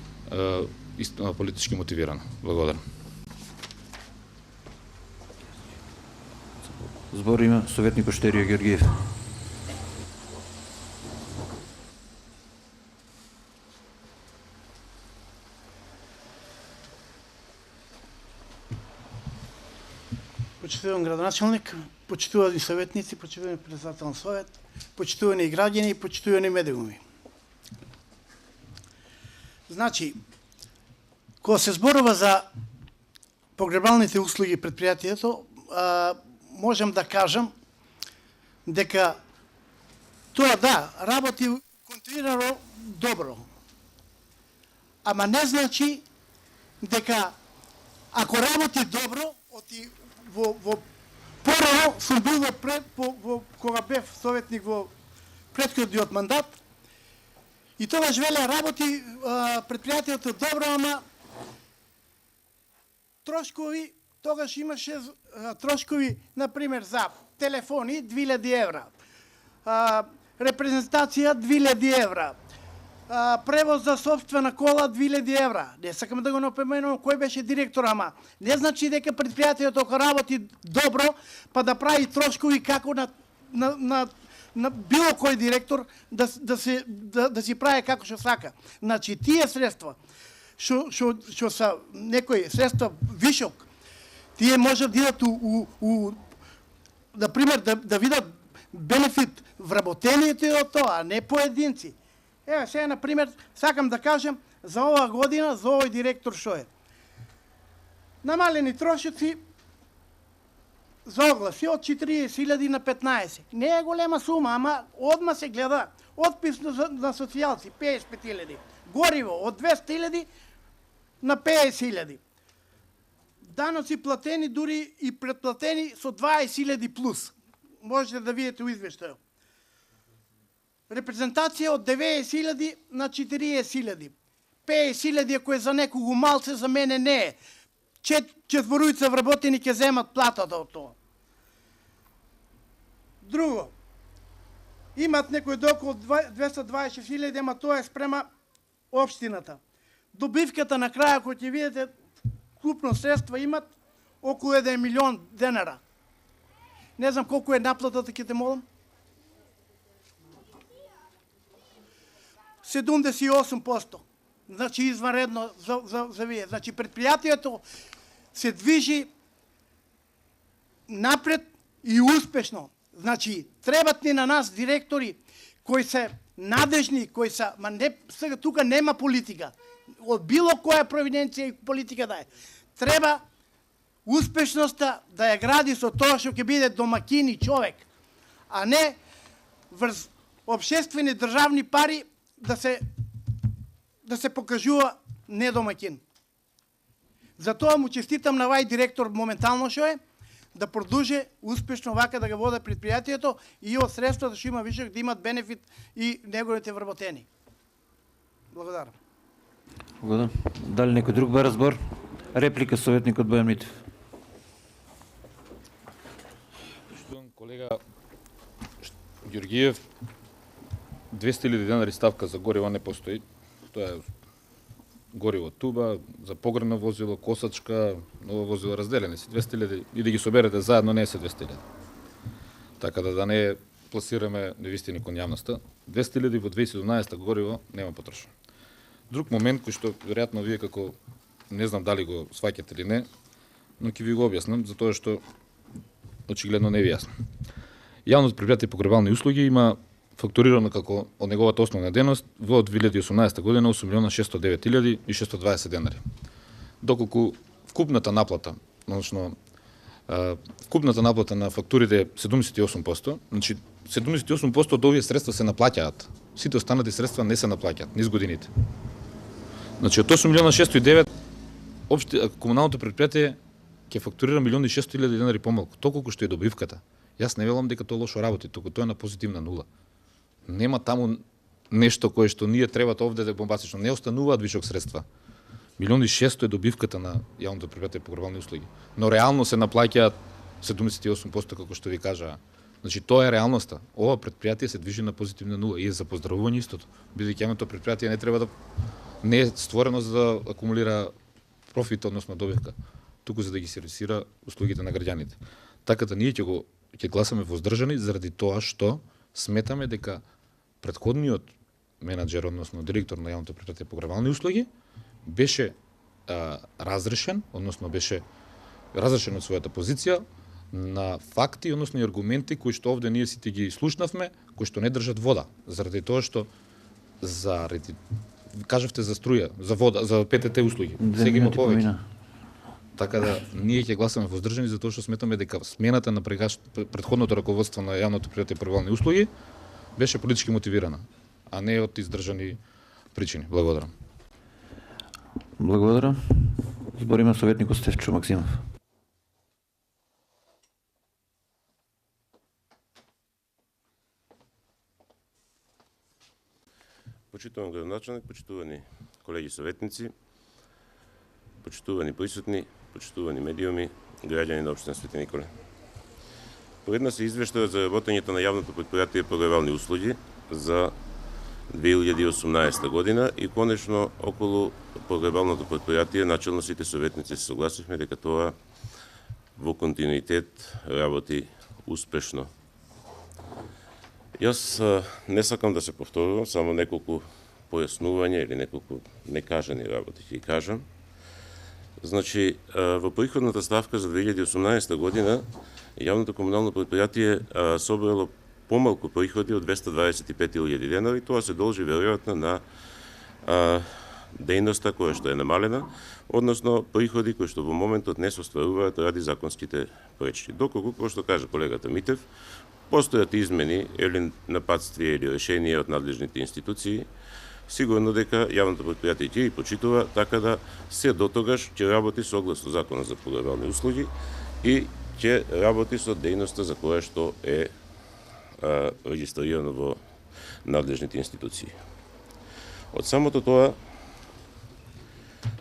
мотивирано. Благодарам. Збор има советник Оштерија Георгиев. Почитуван градоначалник, почитувани советници, почитувани председател на совет, почитувани граѓани и почитувани медиуми. Значи, кога се зборува за погребалните услуги предпријатието, можам да кажам дека тоа да, работи континуирано добро. Ама не значи дека ако работи добро, во порано сум бил кога бев советник во претходниот мандат и тогаш веле работи предпријатието добро, ама трошкови, тогаш имаше трошкови, например, за телефони 2000 евра, репрезентација 2000 евра, превоз за собствена кола 2000 евра. Не сакам да го напоменувам кој беше директор, ама не значи дека предпријатието ако работи добро, па да прави трошкови како на било кој директор да си прави како што сака. Значи тие средства што са некои средства вишок, тие може да идат например да видат бенефит вработените од тоа, а не поединци. Ева сега, например, сакам да кажем за оваа година, за овој директор што е. Намалени трошоци за огласи од 40.000 на 15. Не е голема сума, ама одма се гледа. Отпис на социјалци 55.000. Гориво од 200.000 на 50.000. Даноци платени, дури и предплатени со 20.000 плюс. Можете да видите у извештајот. Репрезентација од 90.000 на 40.000. 50.000 ако е за некого малце, за мене не е. Четворујца вработени ќе земат платата од тоа. Друго, имат некој до околу 226.000, ама тоа е спрема општината. Добивката на краја, кој ќе видите, клупно средства имат околу 1 милион денара. Не знам колку е наплатата, ќе те молам. 78%. Значи изванредно за вие. Значи предпријатието се движи напред и успешно. Значи требат ни на нас директори кои се надежни, кои се, ма не, сега тука нема политика. Од било која провиденција и политика да е. Треба успешноста да ја гради со тоа што ќе биде домакин и човек, а не врз општествени државни пари да се покажува недомакин. Затоа му честитам на вај директор моментално што е, да продолжи успешно вака да го води предпријатието и од средствата што има вишок да имат бенефит и неговите вработени. Благодарам. Благодарам. Дали некој друг бара збор? Реплика советникот Бојан Митев. Поштуван колега Георгиев, 200.000 денари ставка за гориво не постои. Тоа е гориво туба, за погребно возило, косачка, ново возило, разделени си 200.000 и да ги соберете заедно не е се 200.000. Така да не пласираме невистини кон јавноста. 200.000 во 2017 гориво нема потрошено. Друг момент кој што веројатно вие како не знам дали го сваќате или не, но ќе ви го објаснам затоа што очигледно не ви јасно. Јавното предпријатие погребални услуги има фактурирано како од неговата основна дејност во 2018 година 8.609.620 денари. Доколку вкупната наплата, односно вкупната наплата на фактурите е 78%, значи 78% од овие средства се наплаќаат. Сите останати средства не се наплаќаат низ годините. Значи од 8.609.000 комуналното предпријатие ќе фактурира 1.600.000 денари помалку, толку што е добивката. Јас не велам дека тоа лошо работи, туку тоа е на позитивна нула. Нема таму нешто кое што ние требат овде да е бомбастично. Не остануваат вишок средства. 1.600.000 е добивката на јавното предпријатие погребални услуги. Но реално се наплаќаат 78% како што ви кажа. Значи тоа е реалноста. Ова претпријатие се движи на позитивна нула и е за поздравување истото. Бидејќи јавното претпријатие не треба да не е створено за да акумулира профит, односно добивка, туку за да ги сервисира услугите на граѓаните. Така да ние ќе гласаме воздржани заради тоа што сметаме дека претходниот менаџер, односно директор на јавното претпријатие погребални услуги беше разрешен, односно беше разрешен од својата позиција на факти, односно и аргументи кои што овде ние сите ги слушнавме, кои што не држат вода, заради тоа што кажавте за струја, за вода, за ПТТ услуги. Сега има повеќе. Така да ние ќе гласаме воздржани за тоа што сметаме дека смената на претходното раководство на јавното претпријатие погребални услуги беше политички мотивирана, а не од издржани причини. Благодарам. Благодарам. Збор има советникот Стефчо Максимов. Почитуван градоначалник, почитувани колеги советници, почитувани присутни, почитувани медиуми, граѓани на општина Свети Николе. Пред нас е извештајот за работењето на јавното претпријатие погребални услуги за 2018 година и конечно околу погребалното претпријатие начелно сите советници се согласивме дека тоа во континуитет работи успешно. Јас не сакам да се повторувам, само неколку појаснувања или неколку некажани работи ќе кажам. Значи, во приходната ставка за 2018 година јавното комунално претпријатие собрало помалку приходи од 225.000 денари, тоа се должи веројатно на дејноста која што е намалена, односно приходи кои што во моментот не се остваруваат ради законските пречки. Доколку, кој што кажа колегата Митев, постојат измени или напатствија или решенија од надлежните институции, сигурно дека јавното претпријатие ќе ги почитува, така да се дотогаш ќе работи согласно Законот за погребални услуги и ќе работи со дејноста за која што е регистрирано во надлежните институции. Од самото тоа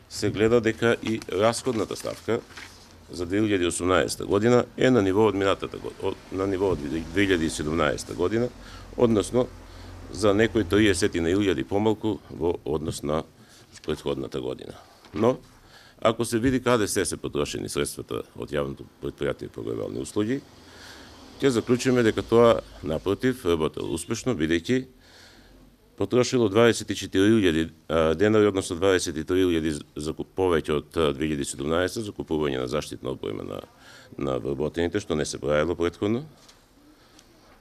се гледа дека и расходната ставка за 2018 година е на ниво од на ниво од 2017 година, односно за некои 30.000 помалку во однос на претходната година. Но, ако се види каде се потрошени средствата од јавното претпријатие погребални услуги, ќе заклучиме дека тоа напротив работело успешно, бидејќи потрошило 24.000 денари, односно 23.000 за повеќе од 2017 за купување на заштитна опрема на вработените, што не се правило претходно.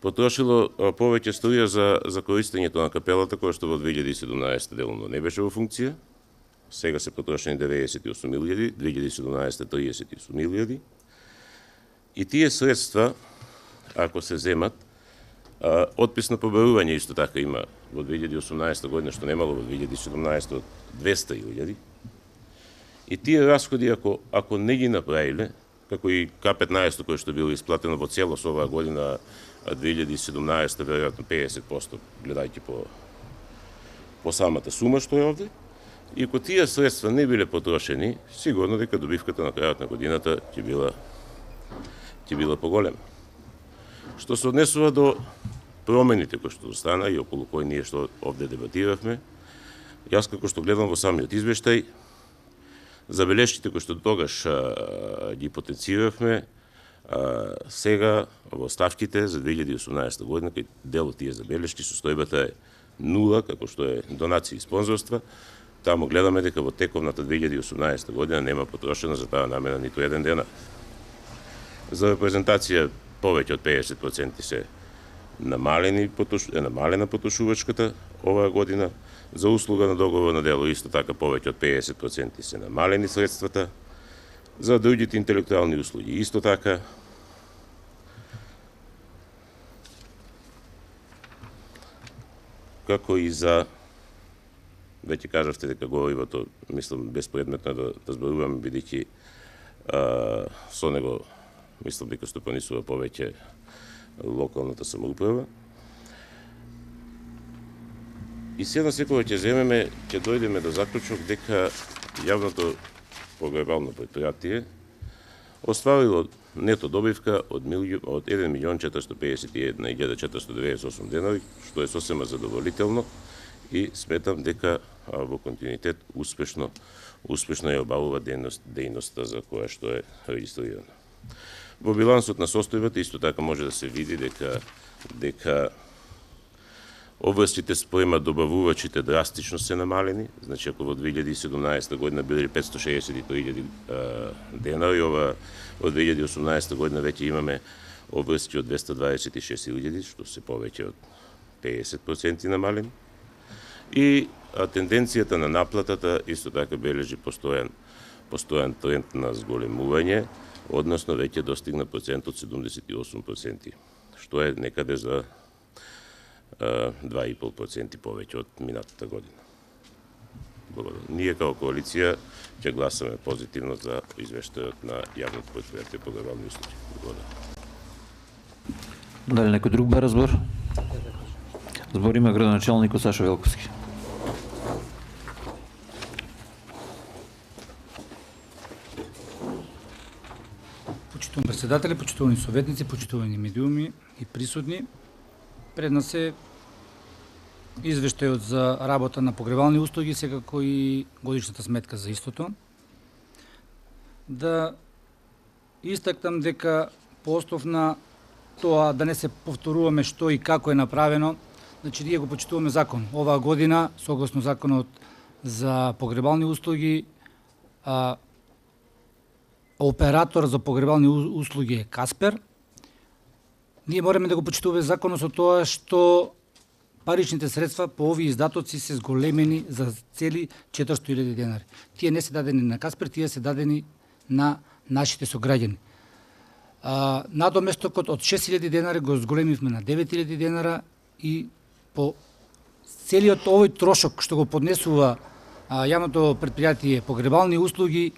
Потрошило повеќе струја за користењето на капелата, која што во 2017 делумно не беше во функција. Сега се потрошени 98.000, 2017 38.000. И тие средства, ако се земат, отпис на побарување исто така има во 2018 година, што немало во 2017 од 200.000. И тие расходи, ако не ги направиле, како и К15 кој што било исплатено во целост оваа година, 2017 веројатно 50%, гледајќи по самата сума што е овде, и ако тие средства не биле потрошени, сигурно дека добивката на крајот на годината ќе била поголема. Што се однесува до промените кои што стана и околу кои ние што овде дебатиравме, јас како што гледам во самиот извештај, забелешките кои што тогаш ги потенциравме, сега во ставките за 2018 година, кај дел од тие забелешки состојбата е нула, како што е донации и спонзорства, таму гледаме дека во тековната 2018 година нема потрошено за таа намена ниту еден денар. За репрезентација повеќе од 50% се намалена потрошувачката оваа година. За услуга на договорно дело исто така повеќе од 50% се намалени средствата. За другите интелектуални услуги исто така. Како и за, веќе кажавте дека горивото, мислам, безпредметно да зборуваме, бидејќи со него, мислам дека стопанисува повеќе локалната самоуправа. И сега секоја ќе земеме, ќе дојдеме до заклучок дека јавното погребално претпријатие остварило нето добивка од 1.451.498 денари, што е сосема задоволително и сметам дека во континуитет успешно ја обавува дејноста за која што е регистрирана. Во билансот на состојбата исто така може да се види дека областите спрема добавувачите драстично се намалени. Значи, ако во 2017 година биле 563.000 денари, ова во 2018 година веќе имаме области од 226.000, што се повеќе од 50% намалени. И тенденцијата на наплатата исто така бележи постојан тренд на зголемување, односно веќе достигна процент од 78%, што е некаде за 2,5% повеќе од минатата година. Благодарам. Ние како коалиција ќе гласаме позитивно за извештајот на јавното предпријатие погребални услуги. Благодарам. Дали некој друг ба разбор? Збор има градоначалникот Сашо Велковски. Почитувани председатели, почитувани советници, почитувани медиуми и присутни, пред нас е извештајот за работа на погребални услуги, секако и годишната сметка за истото. Да истакнам дека по основ на тоа да не се повторуваме што и како е направено, значи ние го почитуваме закон. Оваа година, согласно законот за погребални услуги, оператор за погребални услуги е Каспер. Ние мораме да го почитуваме законот со тоа што паричните средства по овие издатоци се зголемени за цели 400.000 денари. Тие не се дадени на Каспер, тие се дадени на нашите сограѓани. Надоместокот од 6.000 денари го зголемивме на 9.000 денара и по целиот овој трошок што го поднесува јавното предпријатие погребални услуги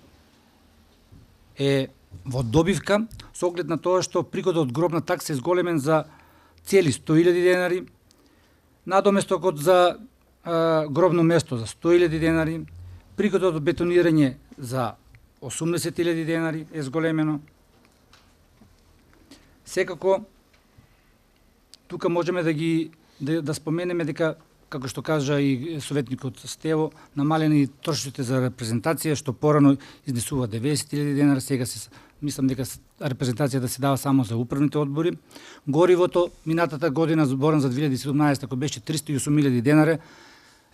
е во добивка, со оглед на тоа што приходот од гробна такса е зголемен за цели 100.000 денари, надоместокот за гробно место за 100.000 денари, приходот од бетонирање за 80.000 денари е зголемено. Секако, тука можеме да споменеме дека, како што кажа и советникот Стево, намалени трошиците за репрезентација, што порано изнесува 90.000 денара, сега мислам дека репрезентацијата се дава само за управните одбори. Горивото, минатата година, зборам за 2017, ако беше 308.000 денара,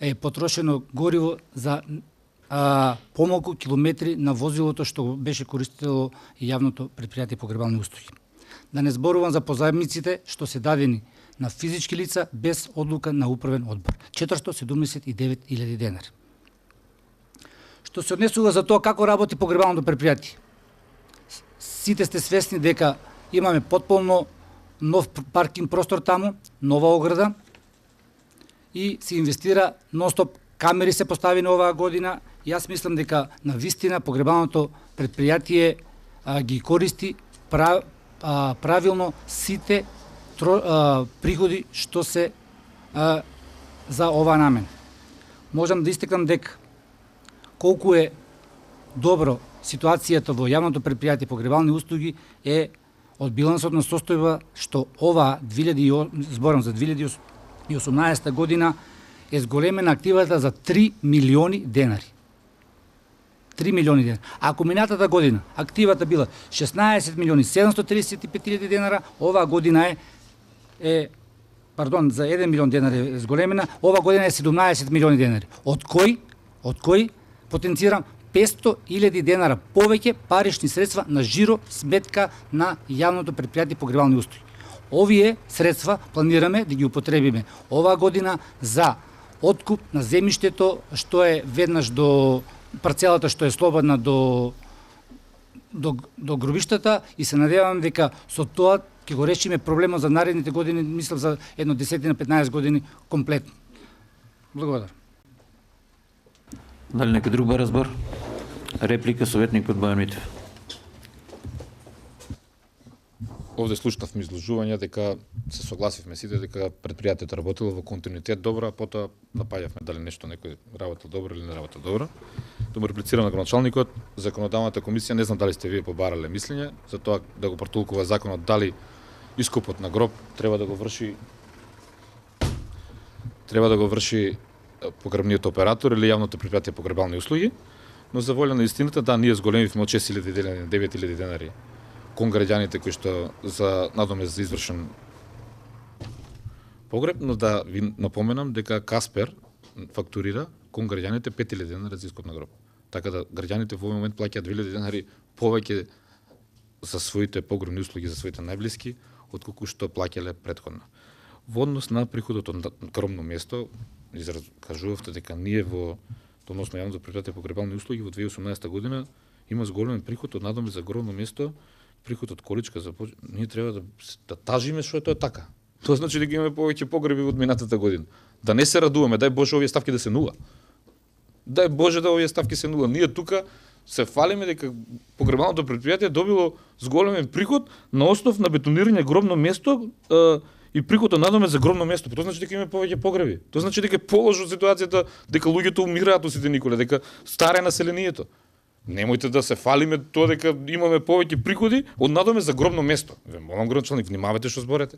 е потрошено гориво за помалку километри на возилото што беше користело и јавното предпријатие погребални услуги. Да не зборувам за позаемниците што се дадени на физички лица без одлука на управен одбор. 479.000 денари. Што се однесува за тоа како работи погребалното предпријатие. Сите сте свесни дека имаме потполно нов паркинг простор таму, нова ограда и се инвестира нон-стоп, камери се поставени оваа година и јас мислам дека на вистина погребалното предпријатие ги користи правилно сите приходи што се за оваа намена. Можам да истекнам дека колку е добро ситуацијата во јавното предпријатие погребални услуги е од билансот на состојба што ова зборам за 2018 година е зголемена активата за 3 милиони денари. 3 милиони денари. Ако минатата година активата била 16 милиони 735.000 денара, оваа година за 1 милион денари е зголемена, ова година е 17 милиони денари. Од кој потенцирам 500.000 денара повеќе парични средства на жиро сметка на јавното предпријатие погребални услуги. Овие средства планираме да ги употребиме оваа година за откуп на земјиштето што е веднаш до парцелата што е слободна до гробиштата и се надевам дека со тоа ќе го решиме проблемот за наредните години, мислам за едно 10-15 години комплетно. Благодарам. Дали некој друг ба разбор? Реплика, советникот Бојан Митев. Овде слушнавме изложување дека се согласивме сите дека предпријатието работело во континуитет добро, а потоа напаѓавме дали нешто некој работел добро или не работел добро. да му реплицирам на градоначалникот, законодавната комисија, не знам дали сте вие побарале мислење, за тоа да го протолкува законот, дали искупот на гроб треба да го врши погребниот оператор или јавното предпријатие погребални услуги, но за волја на истината, да, ние зголемивме од 6.000 денари, 9.000 денари кон граѓаните кои што за надомест за извршен погреб, но да ви напоменам дека Каспер фактурира кон граѓаните 5.000 денари за искуп на гроб. Така да граѓаните во овој момент плаќаат 2.000 денари повеќе за своите погребни услуги за своите најблиски отколку што плаќале претходно. Во однос на приходот од гробно место, кажувавте дека ние во односно јавното предпријатие погребални услуги во 2018 година има зголемен приход од надомест за гробно место, приход од количка за ние треба да тажиме што е тоа така. Тоа значи дека имаме повеќе погреби од минатата година. Да не се радуваме, дај Боже овие ставки да се нула. Дај Боже да овие ставки се нула. Ние тука се фалиме дека погребалното предпријатие добило зголемен приход на основ на бетонирање гробно место и приход од надомест за гробно место. Тоа значи дека имаме повеќе погреби. Тоа значи дека е положна ситуацијата, дека луѓето умираат во Свети Николе, дека старе населението. Немојте да се фалиме тоа дека имаме повеќе приходи од надомест за гробно место. Ве молам градоначалник, внимавајте што зборете.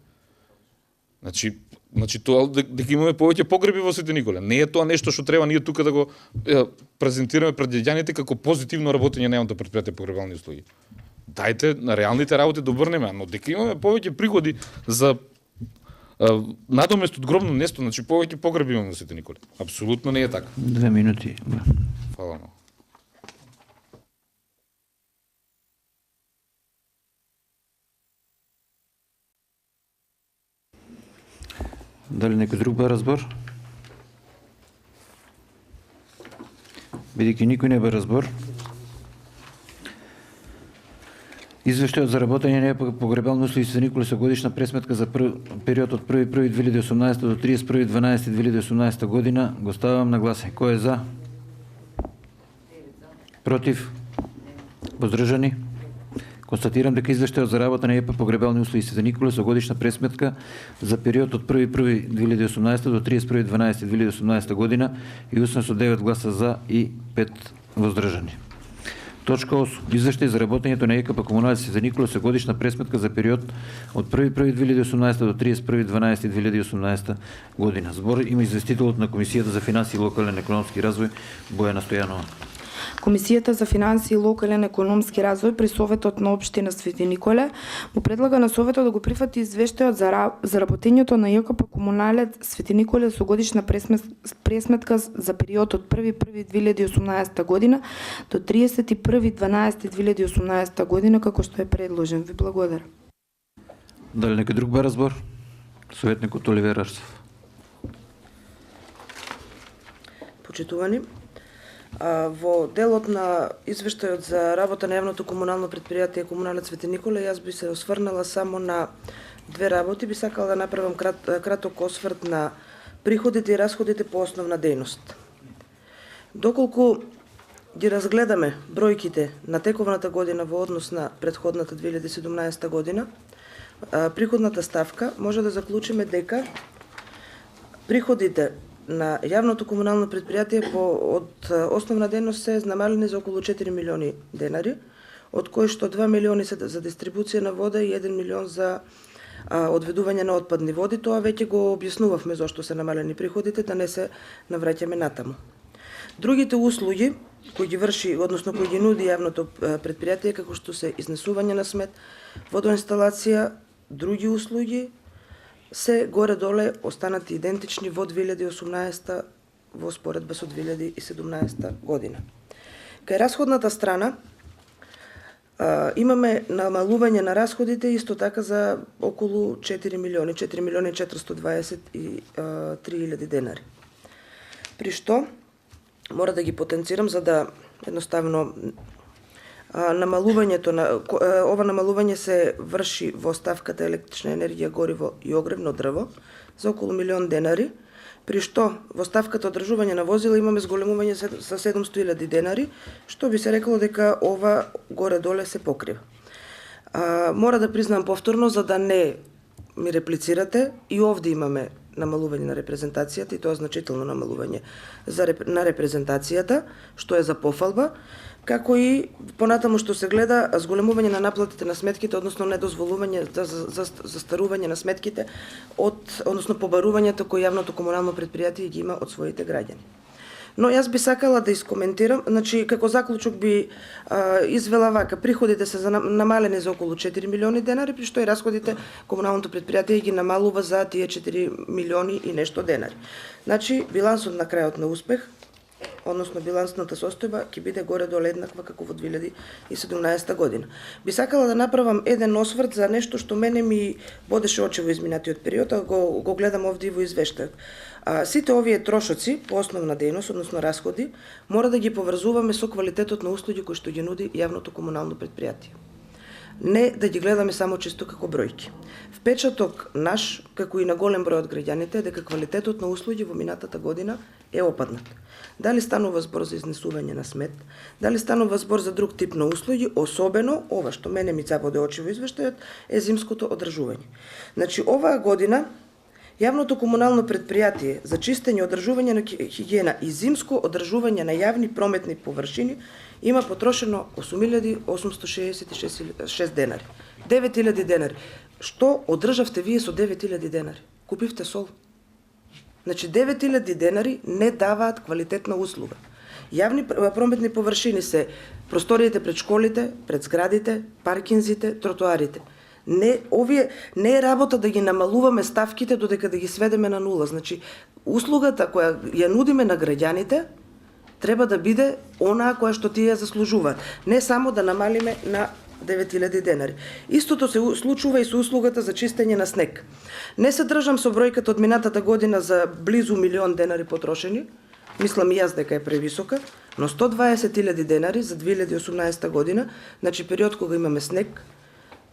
Значи тоа дека имаме повеќе погреби во Свети Николе. Не е тоа нешто што треба ние тука да го презентираме пред граѓаните како позитивно работење на јавното предпријатие погребални услуги. Дајте на реалните работи да обрнеме, но дека имаме повеќе приходи за надомест од гробно место, значи повеќе погреби имаме во Свети Николе. Апсолутно не е така. 2 минути. Фала многу. Дали некој друг бара збор? Бидејќи никој не бара збор, извештајот за работење на погребални услуги Свети Николе со годишна пресметка за период од 1.1.2018 до 31.12.2018 година го ставам на гласање. Кој е за? Против? Воздржани? Констатирам дека извештајот за работа на ЕП погребални услуги Свети Николе со годишна пресметка за период од 1.1.2018 до 31.12.2018 година и усвоен со 9 гласа за и 5 воздржани. Точка 8. Извештај за работењето на ЕКП Комуналци Свети Николе со годишна пресметка за период од 1.1.2018 до 31.12.2018 година. Збор има известителот на Комисијата за финансии и локален економски развој Бојана Стојанова. Комисијата за финансии и локален економски развој при Советот на општина Свети Николе му предлага на Советот да го прифати извештајот за работењето на ЈКП Комуналец Свети Николе со годишна пресметка за период од 1.1.2018 година до 31.12.2018 година како што е предложен. Ви благодарам. Дали некој друг бара збор? Советникот Оливер Арсов. Почитувани, во делот на извештајот за работа на јавното комунално предпријатие Комуналец Свети Николе, јас би се осврнала само на две работи. Би сакала да направам краток осврт на приходите и расходите по основна дејност. Доколку ги разгледаме бројките на тековната година во однос на претходната 2017 година, приходната ставка, може да заклучиме дека приходите на јавното комунално предпријатие од основна дејност се намалени за околу 4 милиони денари, од кои што 2 милиони се за дистрибуција на вода и 1 милион за одведување на отпадни води. Тоа веќе го објаснувавме зошто се намалени приходите, да не се навраќаме натаму. Другите услуги кои ги врши, односно кои ги нуди јавното предпријатие, како што се изнесување на смет, водоинсталација, други услуги, се горе-доле останати идентични во 2018 во споредба со 2017 година. Кај расходната страна имаме намалување на расходите исто така за околу 4 милиони 4.423.000 денари. При што мора да ги потенцирам за да едноставно ова намалување се врши во ставката електрична енергија, гориво и огревно дрво за околу милион денари, при што во ставката одржување на возила имаме зголемување за 700.000 денари, што би се рекло дека ова горе-доле се покрива. Мора да признам повторно, за да не ми реплицирате, и овде имаме намалување на репрезентацијата и тоа значително намалување на репрезентацијата, што е за пофалба, како и понатаму што се гледа зголемување на наплатите на сметките, односно недозволување за застарување на сметките односно побарувањето кои јавното комунално претпријатие ги има од своите граѓани. Но јас би сакала да искоментирам, значи како заклучок би извела вака: приходите се намалени за околу 4 милиони денари, при што и расходите комуналното претпријатие ги намалува за тие 4 милиони и нешто денари. Значи билансот на крајот на успех, односно билансната состојба ќе биде горе-долу еднаква како во 2017 година. Би сакала да направам еден осврт за нешто што мене ми бодеше очи во изминатиот период, а го гледам овде и во извештајот. Сите овие трошоци по основна дејност, односно расходи, мора да ги поврзуваме со квалитетот на услуги кои што ги нуди јавното комунално претпријатие. Не да ги гледаме само чисто како бројки. Впечаток наш, како и на голем број од граѓаните, е дека квалитетот на услуги во минатата година е опаднат. Дали станува збор за изнесување на смет, дали станува збор за друг тип на услуги, особено ова што мене ми цаподе очи во извештајот е зимското одржување. Значи оваа година јавното комунално претпријатие за чистење, одржување на хигиена и зимско одржување на јавни прометни површини има потрошено 8.866 денари. 9.000 денари. Што одржавте вие со 9.000 денари? Купивте сол. Значи 9.000 денари не даваат квалитетна услуга. Јавни прометни површини се просториите пред школите, пред зградите, паркинзите, тротоарите. Не е работа да ги намалуваме ставките додека да ги сведеме на нула. Значи услугата која ја нудиме на граѓаните треба да биде онаа која што тие ја заслужуваат. Не само да намалиме на 9.000 денари. Истото се случува и со услугата за чистење на снег. Не се држам со бројката од минатата година за близу 1 милион денари потрошени, мислам и јас дека е превисока, но 120.000 денари за 2018 година, значи период кога имаме снег,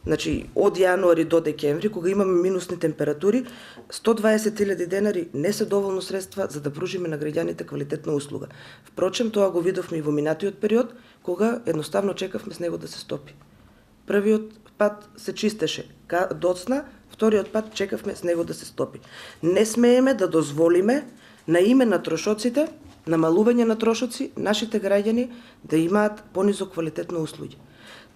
значи од јануари до декември, кога имаме минусни температури, 120.000 денари не се доволно средства за да пружиме на граѓаните квалитетна услуга. Впрочем, тоа го видовме и во минатиот период, кога едноставно чекавме снегот да се стопи. Првиот пат се чистеше доцна, вториот пат чекавме снегот да се стопи. Не смееме да дозволиме на име на трошоците, намалување на трошоци, нашите граѓани да имаат понизок квалитет на услуги.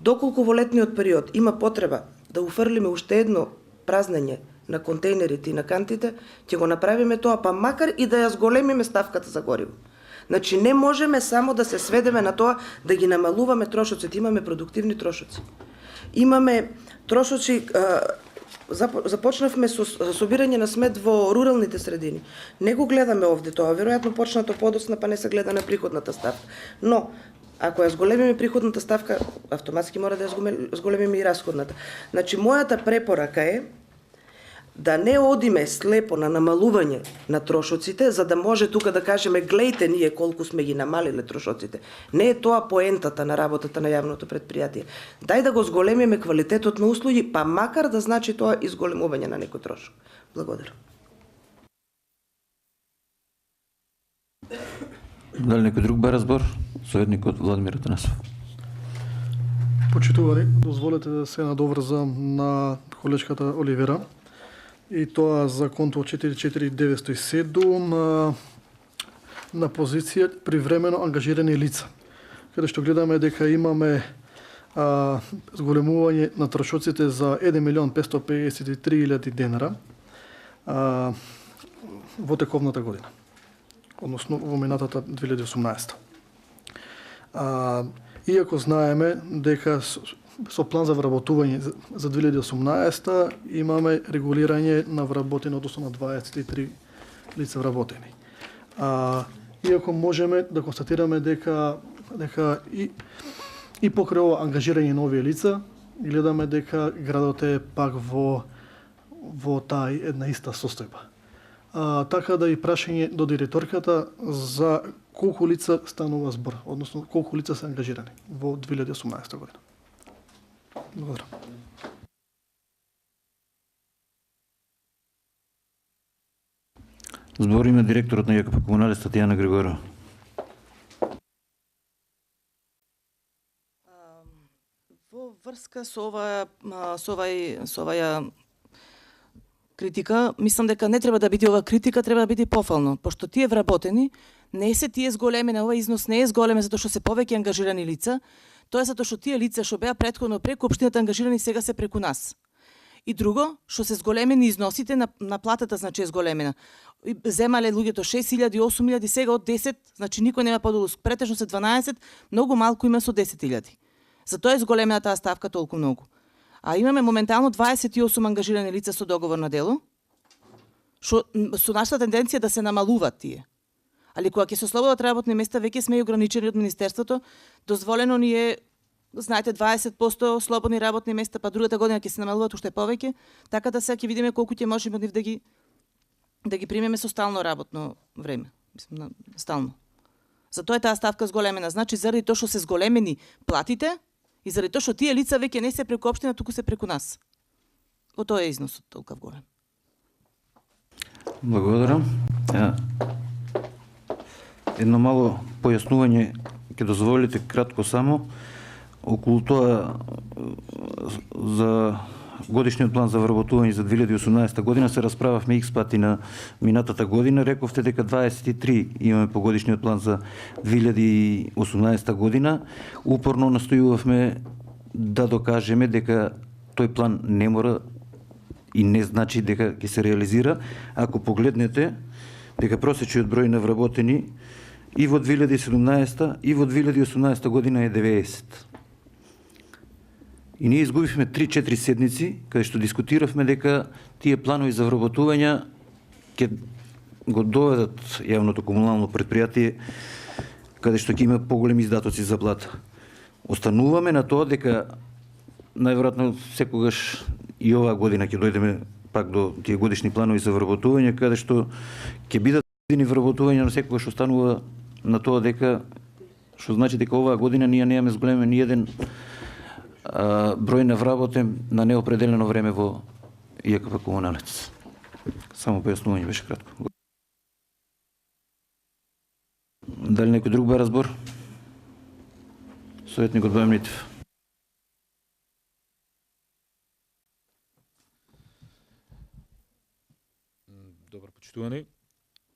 Доколку во летниот период има потреба да уфрлиме уште едно празнење на контейнерите и на кантите, ќе го направиме тоа, па макар и да ја зголемиме ставката за гориво. Значи не можеме само да се сведеме на тоа да ги намалуваме трошоците, имаме продуктивни трошоци. Имаме трошоци, започнавме со собирање на смет во руралните средини. Не го гледаме овде тоа, веројатно почнато подоцна, па не се гледа на приходната ставка. Но ако ја зголемиме приходната ставка, автоматски мора да ја зголемиме и расходната. Значи мојата препорака е да не одиме слепо на намалување на трошоците, за да може тука да кажеме глејте ние колку сме ги намалиле трошоците. Не е тоа поентата на работата на јавното претпријатие. Дај да го зголемиме квалитетот на услуги, па макар да значи тоа изголемување на некој трошок. Благодарам. Дали некој друг бара збор? Советникот Владимир Атанасов. Почитувани, дозволете да се надоврзам на колешката Оливера. И тоа за конто 44907 на позиција привремено ангажирани лица, каде што гледаме дека имаме зголемување на трошоците за 1.553.000 денара во тековната година, односно во минатата 2018. Иако знаеме дека со план за вработување за 2018 имаме регулирање на вработени, односно на 23 лица вработени. Иако можеме да констатираме дека и покрај ова ангажирање на овие лица, гледаме дека градот е пак во таа една иста состојба. Така да и прашање до директорката за колку лица станува збор, односно колку лица се ангажирани во 2018 година. Благодарам. Збор има директорот на ЈКП Комунале Татјана Григорова. Во врска со оваа критика, мислам дека не треба да биде ова критика, треба да биде пофално, пошто тие вработени не се тие зголемени, ова износ не е зголемен затоа што се повеќе ангажирани лица, тоа е затоа што тие лица што беа претходно преку општината ангажирани сега се преку нас. И друго, што се зголемени износите на платата, значи е зголемена. Земале луѓето 6.000, 8.000, сега од 10, значи никој нема подолу, претежно се 12, многу малку има со 10.000. Затоа е зголемена таа ставка толку многу. А имаме моментално 28 ангажирани лица со договор на дело, што со нашата тенденција да се намалуваат тие. Али кога ќе се ослободат работни места, веќе сме и ограничени од Министерството, дозволено ни е, знаете, 20% слободни работни места, па другата година ќе се намалуваат уште повеќе, така да сега ќе видиме колку ќе можеме од нив да ги примеме со стално работно време, мислам, стално. Затоа е таа ставка зголемена, значи заради тоа што се зголемени платите и заради тоа што тие лица веќе не се преку општина, туку се преку нас. Тоа е износот толков голем. Благодарам. Едно мало појаснување, ќе дозволите кратко само, околу тоа за годишниот план за вработување за 2018 година се расправавме икс пати на минатата година, рековте дека 23 имаме по годишниот план за 2018 година. Упорно настојувавме да докажеме дека тој план не мора и не значи дека ќе се реализира. Ако погледнете дека просечниот број на вработени и во 2017 и во 2018 година е 90. И ние изгубивме 3-4 седмици каде што дискутиравме дека тие планови за вработувања ќе го доведат јавното комунално предпријатие каде што ќе има поголеми издатоци за плата. Остануваме на тоа дека најверојатно секогаш и оваа година ќе дојдеме пак до тие годишни планови за вработување каде што ќе бидат вработувања, но секогаш останува на тоа дека што значи дека оваа година ние немаме зголемен ни еден број на вработен на неопределено време во ЈКП Комуналец. Само појаснување беше кратко. Дали некој друг бара збор? Советникот Бојан Митев. Добро почитувани.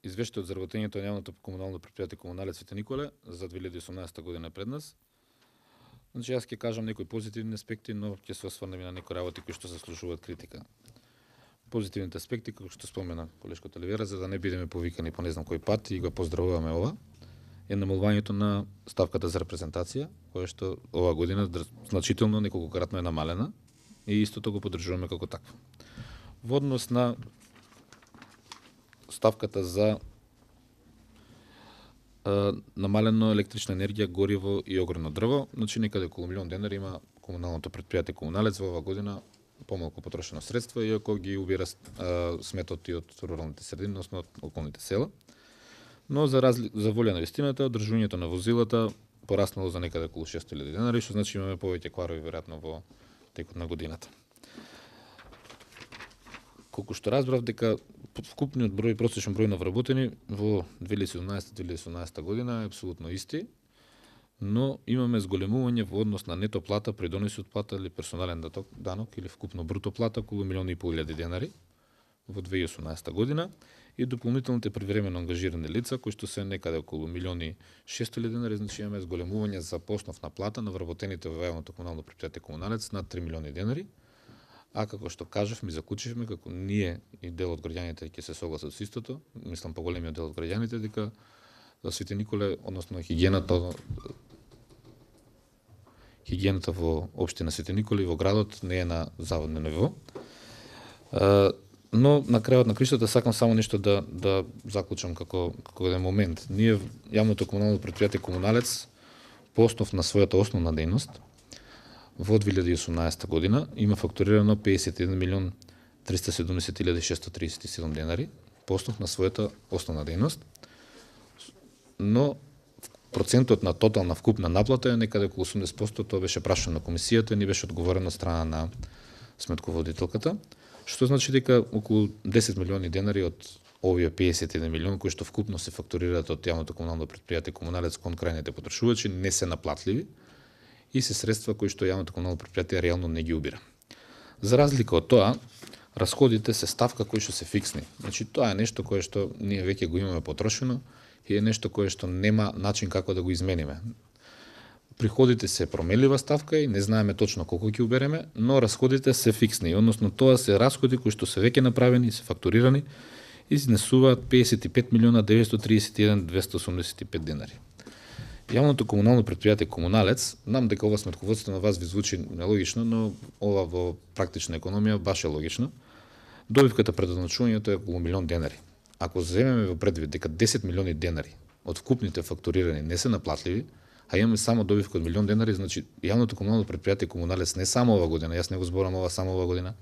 Извештајот за работењето на јавното комунално предпријатие Комуналец Свети Николе за 2018 година пред нас. Значи јас ќе кажам некои позитивни аспекти, но ќе се осврнем на некои работи кои што заслужуваат критика. Позитивните аспекти, како што спомена колешката Оливера, за да не бидеме повикани по не знам кој пат и го поздравуваме ова, е намалувањето на ставката за репрезентација, која што ова година значително неколкократно е намалена и истото го поддржуваме како такво. Во однос на ставката за намалено електрична енергија, гориво и огревно дрво, значи некаде околу $1.000.000 има комуналното предпријатие Комуналец во оваа година помалку потрошено средства, иако ги убира сметот и од руралните средини, односно од околните села. Но за волја на вистината, одржувањето на возилата пораснало за некаде околу $600.000, што значи имаме повеќе кварови веројатно во текот на годината. Колку што разбрав дека вкупниот број, просечен број на вработени во 2017-2018 година е апсолутно исти, но имаме зголемување во однос на нето плата, придоноси од плата или персонален данок или вкупно бруто плата околу $1.500.000 во 2018 година и дополнителните привремено ангажирани лица кои што се некаде околу $1.600.000, значи имаме зголемување за по основна плата на вработените во јавното комунално предпријатие Комуналец над $3.000.000. А како што кажав, ми заклучивме како ние и дел од граѓаните ќе се согласат со истото, мислам поголемиот дел од граѓаните дека за Свети Николе, односно хигиената во општина Свети Николе и во градот не е на заводно ниво. Но на крајот на криштата сакам само нешто да заклучам како еден момент. Ние јавното комунално предпријатие Комуналец по основ на својата основна дејност во 2018 година има фактурирано $51.370.637 по основ на својата основна дејност, но процентот на тотална вкупна наплата е некаде околу 80%, тоа беше прашано на комисијата и ни беше одговорено од страна на сметководителката, што значи дека околу $10.000.000 од овие 51 милион кои што вкупно се фактурираат од јавното комунално предпријатие Комуналец кон крајните потрошувачи не се наплатливи и се средства кои што јавното комунално предпријатие реално не ги убира. За разлика од тоа, Расходите се ставка кои што се фиксни. Значи тоа е нешто кое што ние веќе го имаме потрошено и е нешто кое што нема начин како да го измениме. Приходите се променлива ставка и не знаеме точно колку ќе убереме, но расходите се фиксни, односно тоа се расходи кои што се веќе направени и се фактурирани и изнесуваат 55.931.285 денари. Јавното комунално предпријатие Комуналец, знам дека ова сметководство на вас ви звучи нелогично, но ова во практична економија баш е логично. Добивката пред означувањето е околу 1.000.000 денари. Ако земеме во предвид дека 10 милиони денари од вкупните фактурирани не се наплатливи, а имаме само добивка од 1.000.000 денари, значи јавното комунално предпријатие Комуналец не само ова година, јас не го зборам ова само ова година,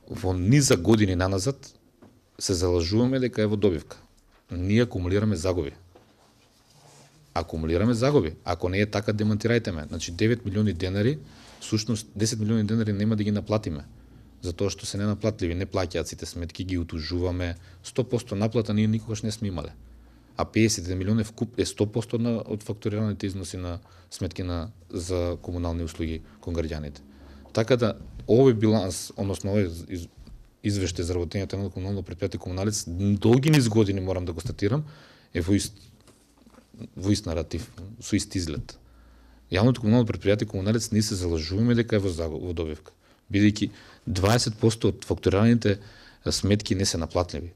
во низа години наназад се залажуваме дека е во добивка. Ние акумулираме загуби. Ако не е така, демонтирајте ме. Значи 9 милиони денари, всушност 10 милиони денари нема да ги наплатиме. Затоа што се ненаплатливи, не плаќаат сите сметки, ги утужуваме. 100% наплата ние никогаш не сме имале. А 50 милиони вкуп е 100% од фактурираните износи на сметки за комунални услуги кон граѓаните. Така да овој биланс, односно овој извештај за работењето на комунално предпријатие Комуналец, долги низ години морам да го статирам, е во ист наратив, со ист изглед. Јавното комунално предпријатие Комуналец ние се залажуваме дека е во добивка, бидејќи 20% од фактурираните сметки не се наплатливи.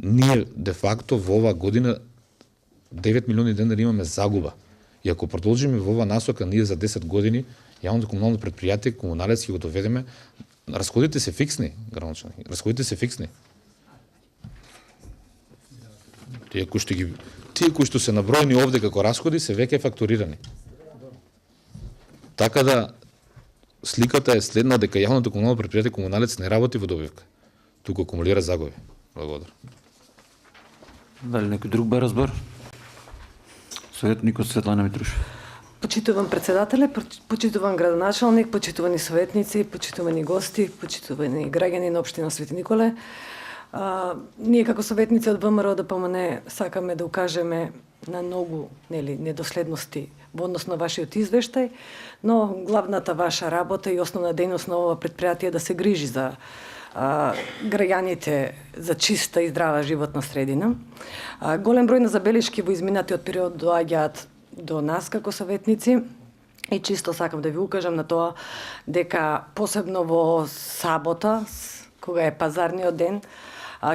Ние де факто во ова година 9 милиони денари имаме загуба. И ако продолжиме во ова насока, ние за 10 години јавното комунално предпријатие Комуналец ќе го доведеме, расходите се фиксни, граначани. Расходите се фиксни. Тие кои што се наброени овде како расходи се веќе фактурирани. Така да сликата е следна, дека јавното комунално предпријатие Комуналец не работи во добивка, туку акумулира загуби. Благодарам. Дали некој друг ба разбор? Советникот Светлана Митрушева. Почитуван председателе, почитуван градоначалник, почитувани советници, почитувани гости, почитувани граѓани на општина Свети Николе. Ние како советници од ВМРО ДПМН сакаме да укажеме на многу недоследности во однос на вашиот извештај, но главната ваша работа и основна дејност на ова предпријатие е да се грижи за граѓаните за чиста и здрава животна средина. Голем број на забелешки во изминатиот период доаѓаат до нас како советници и чисто сакам да ви укажам на тоа дека посебно во сабота, кога е пазарниот ден,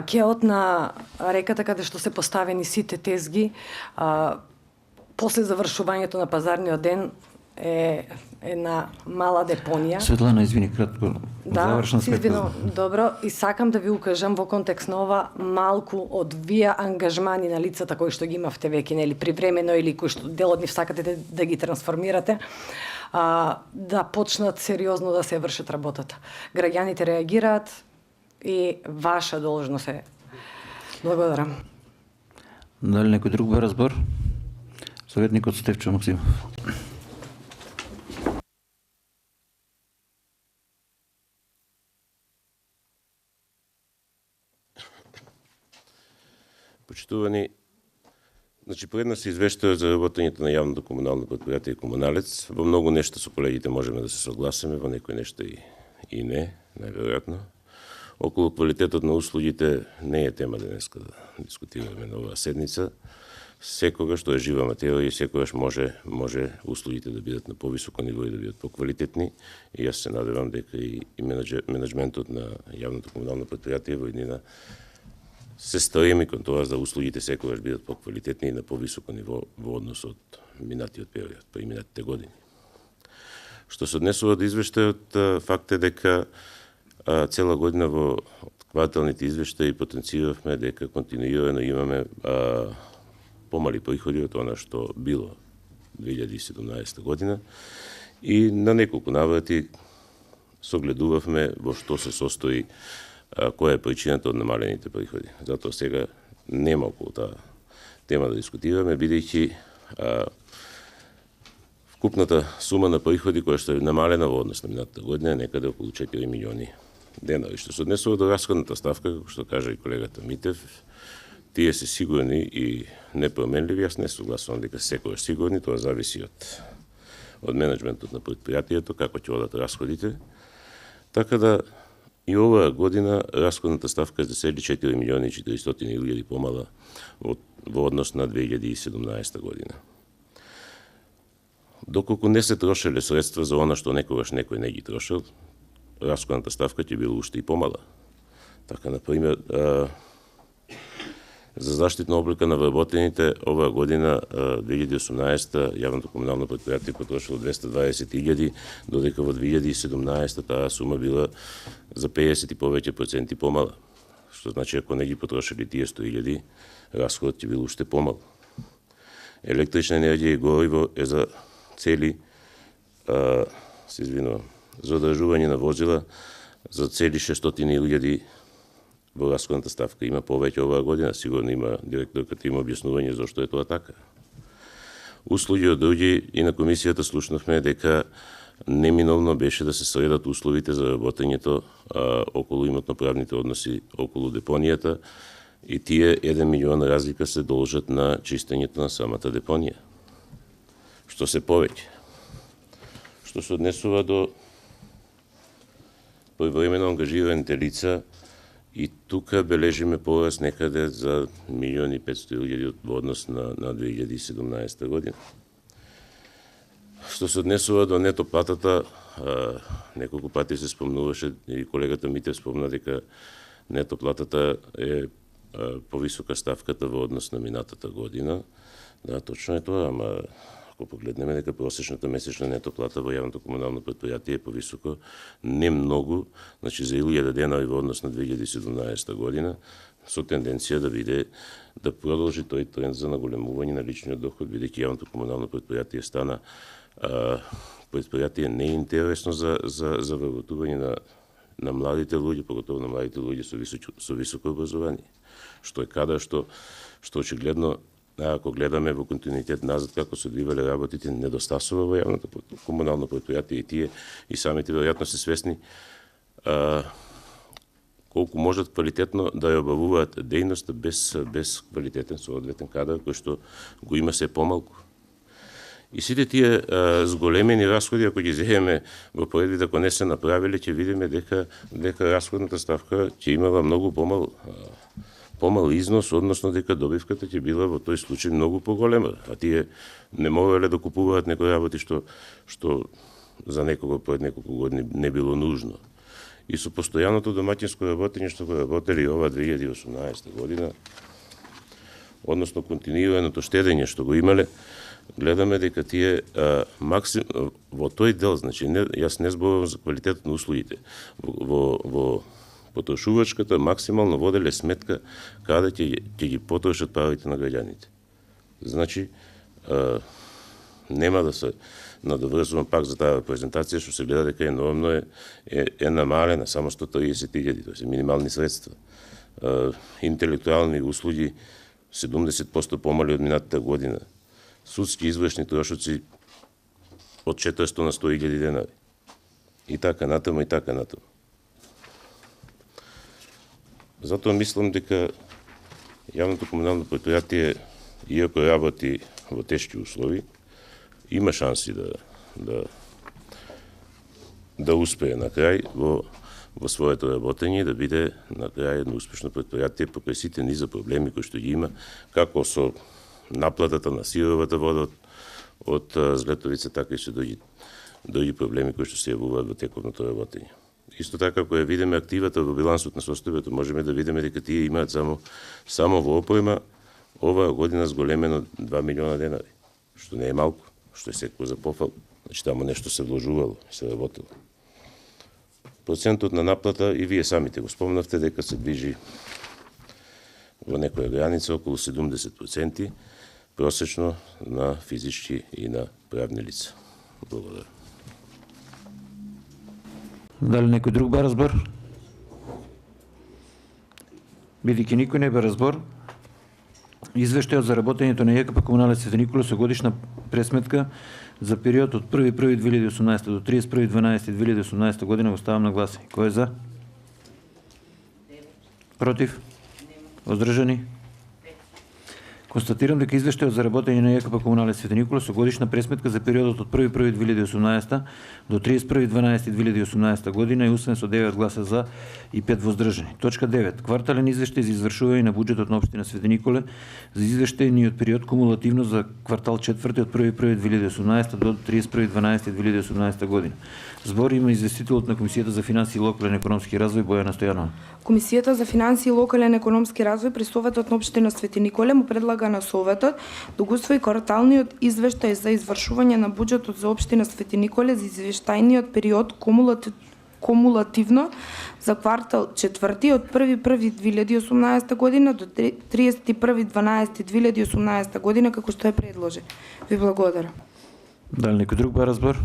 кеот на реката каде што се поставени сите тезги, после завршувањето на пазарниот ден е една мала депонија. Светлана, извини, кратко. Да, добро, и сакам да ви укажам во контекст на ова малку од вие ангажмани на лицата кои што ги имавте веќе, нели, привремено или кои што дел од нив сакате да ги трансформирате, да почнат сериозно да се вршат работата. Граѓаните реагираат и ваша должност е. Благодарам. Дали некој друг ба разбор? Советникот Стефчо Максимов. Почитувани, значи пред нас се извештај за работењето на јавното комунално предпријатие Комуналец. Во многу нешта со колегите можеме да се согласиме, во некои нешта и не, најверојатно. Околу квалитетот на услугите не е тема денеска да дискутираме на оваа седница. Секогаш тоа е жива материја и секогаш може услугите да бидат на повисоко ниво и да бидат поквалитетни. И јас се надевам дека и менеджментот на јавното комунално предпријатие во иднина се стреми кон тоа да услугите секогаш бидат поквалитетни и на повисоко ниво во однос од минатиот период, па и минатите години. Што се однесува до извештајот, факт е дека цела година во кварталните извештаи потенциравме дека континуирано имаме помали приходи од она што било 2017 година и на неколку наврати согледувавме во што се состои, која е причината од намалените приходи. Затоа сега нема околу таа тема да дискутираме, бидејќи вкупната сума на приходи која што е намалена во однос на минатата година е некаде околу 4 милиони денари. Што се однесува до расходната ставка, како што кажа и колегата Митев, тие се сигурни и непроменливи. Јас не согласувам дека секогаш сигурни, тоа зависи од менеджментот на предпријатието, како ќе одат расходите. Така да И оваа година расходната ставка е за цели 4 милиони 400 илјади помала во однос на 2017 година. Доколку не се трошеле средства за она што некогаш некој не ги трошел, расходната ставка ќе била уште и помала. Така, например, за заштитна облика на вработените оваа година 2018 јавното комунално претпријатие потрошило 220.000, додека во 2017 таа сума била за 50 и повеќе проценти помала. Што значи ако не ги потрошили тие 100.000, расходот ќе бил уште помал. Електрична енергија и гориво е за цели за одржување на возила за цели 600.000 во расходната ставка. Има повеќе оваа година, сигурно има директорката има објаснување зошто е тоа така. Услуги од други и на комисијата слушнавме дека неминовно беше да се средат условите за работењето околу имотно-правните односи околу депонијата и тие 1 милион разлика се должат на чистењето на самата депонија. Што се повеќе. Што се однесува до привремено ангажираните лица, и тука бележиме порас некаде за 1.500.000 во однос на 2017 година. Што се однесува до нето платата, неколку пати се спомнуваше и колегата Митев спомна дека нето платата е повисока ставката во однос на минатата година. Да, точно е тоа, ама ако погледнеме дека просечната месечна нето плата во јавното комунално претпријатие е повисоко, не многу, значи за 1000 денари во однос на 2017 година, со тенденција да биде да продолжи тој тренд за наголемување на личниот доход, бидејќи јавното комунално претпријатие стана претпријатие неинтересно за вработување на младите луѓе, поготово на младите луѓе со високо образование, што е кадар што очигледно ако гледаме во континуитет назад како се одвивале работите, недостасува во јавното комунално претпријатие и тие и самите веројатно се свесни колку можат квалитетно да ја обавуваат дејноста без квалитетен соодветен кадар кој што го има се помалку. И сите тие зголемени расходи, ако ги земеме во поредби, ако не се направиле, ќе видиме дека расходната ставка ќе имала многу помал износ, односно дека добивката ќе била во тој случај многу поголема, а тие не можеле да купуваат некои работи што за некого пред неколку години не било нужно. И со постојаното домаќинско работење што го работели ова 2018 година, односно континуираното штедење што го имале, гледаме дека тие во тој дел, значи јас не зборувам за квалитетот на услугите, во потрошувачката максимално воделе сметка каде ќе ги потрошат парите на граѓаните. Значи, нема да се надоврзувам пак за таа презентација, што се гледа дека енормно е намалена, само 130.000, тоа се минимални средства. Интелектуални услуги 70% помали од минатата година. Судски извршни трошоци од 400 на 100.000 денари. И така натаму, и така натаму. Затоа мислам дека јавното комунално претпријатие, иако работи во тешки услови, има шанси да успее на крај во своето работење и да биде на крај едно успешно претпријатие покрај сите низа проблеми кои што ги има, како со наплатата на сировата вода од Злетовица, така и со други проблеми кои што се јавуваат во тековното работење. Исто така, ако ја видиме активата во билансот на состојбето, можеме да видиме дека тие имаат само во опрема оваа година зголемено 2 милиона денари, што не е малку, што е секој за пофал. Значи, таму нешто се вложувало, се работило. Процентот на наплата, и вие самите го спомнавте, дека се движи во некоја граница околу 70% просечно на физички и на правни лица. Благодарам. Дали некој друг ба разбор? Бидејќи никој не ба разбор, извештајот за работењето на ЈКП Комуналец Свети Никола со годишна пресметка за период од 1.1.2018 до 31.12.2018 година го ставам на гласање. Кој е за? Против? Воздржани? Констатирам дека извештајот за работење на ЈКП Комунален Свети Никола со годишна пресметка за периодот од 1.1.2018 до 31.12.2018 година е усвоен со 9 гласа за и 5 воздржани. Точка 9. Квартален извештај за извршување на буџетот на општина Свети Николе за извештајниот период кумулативно за квартал 4 од 1.1.2018 до 31.12.2018 година. Збор има известителот на Комисијата за финансии и локален економски развој Бојана Стојанова. Комисијата за финансии и локален економски развој при Советот на општина Свети Николе му предлага на Советот да го усвои кварталниот извештај за извршување на буџетот за општина Свети Николе за извештајниот период кумулативно за квартал 4 од 1.1.2018 година до 31.12.2018 година како што е предложи. Ви благодарам. Дали некој друг бара збор?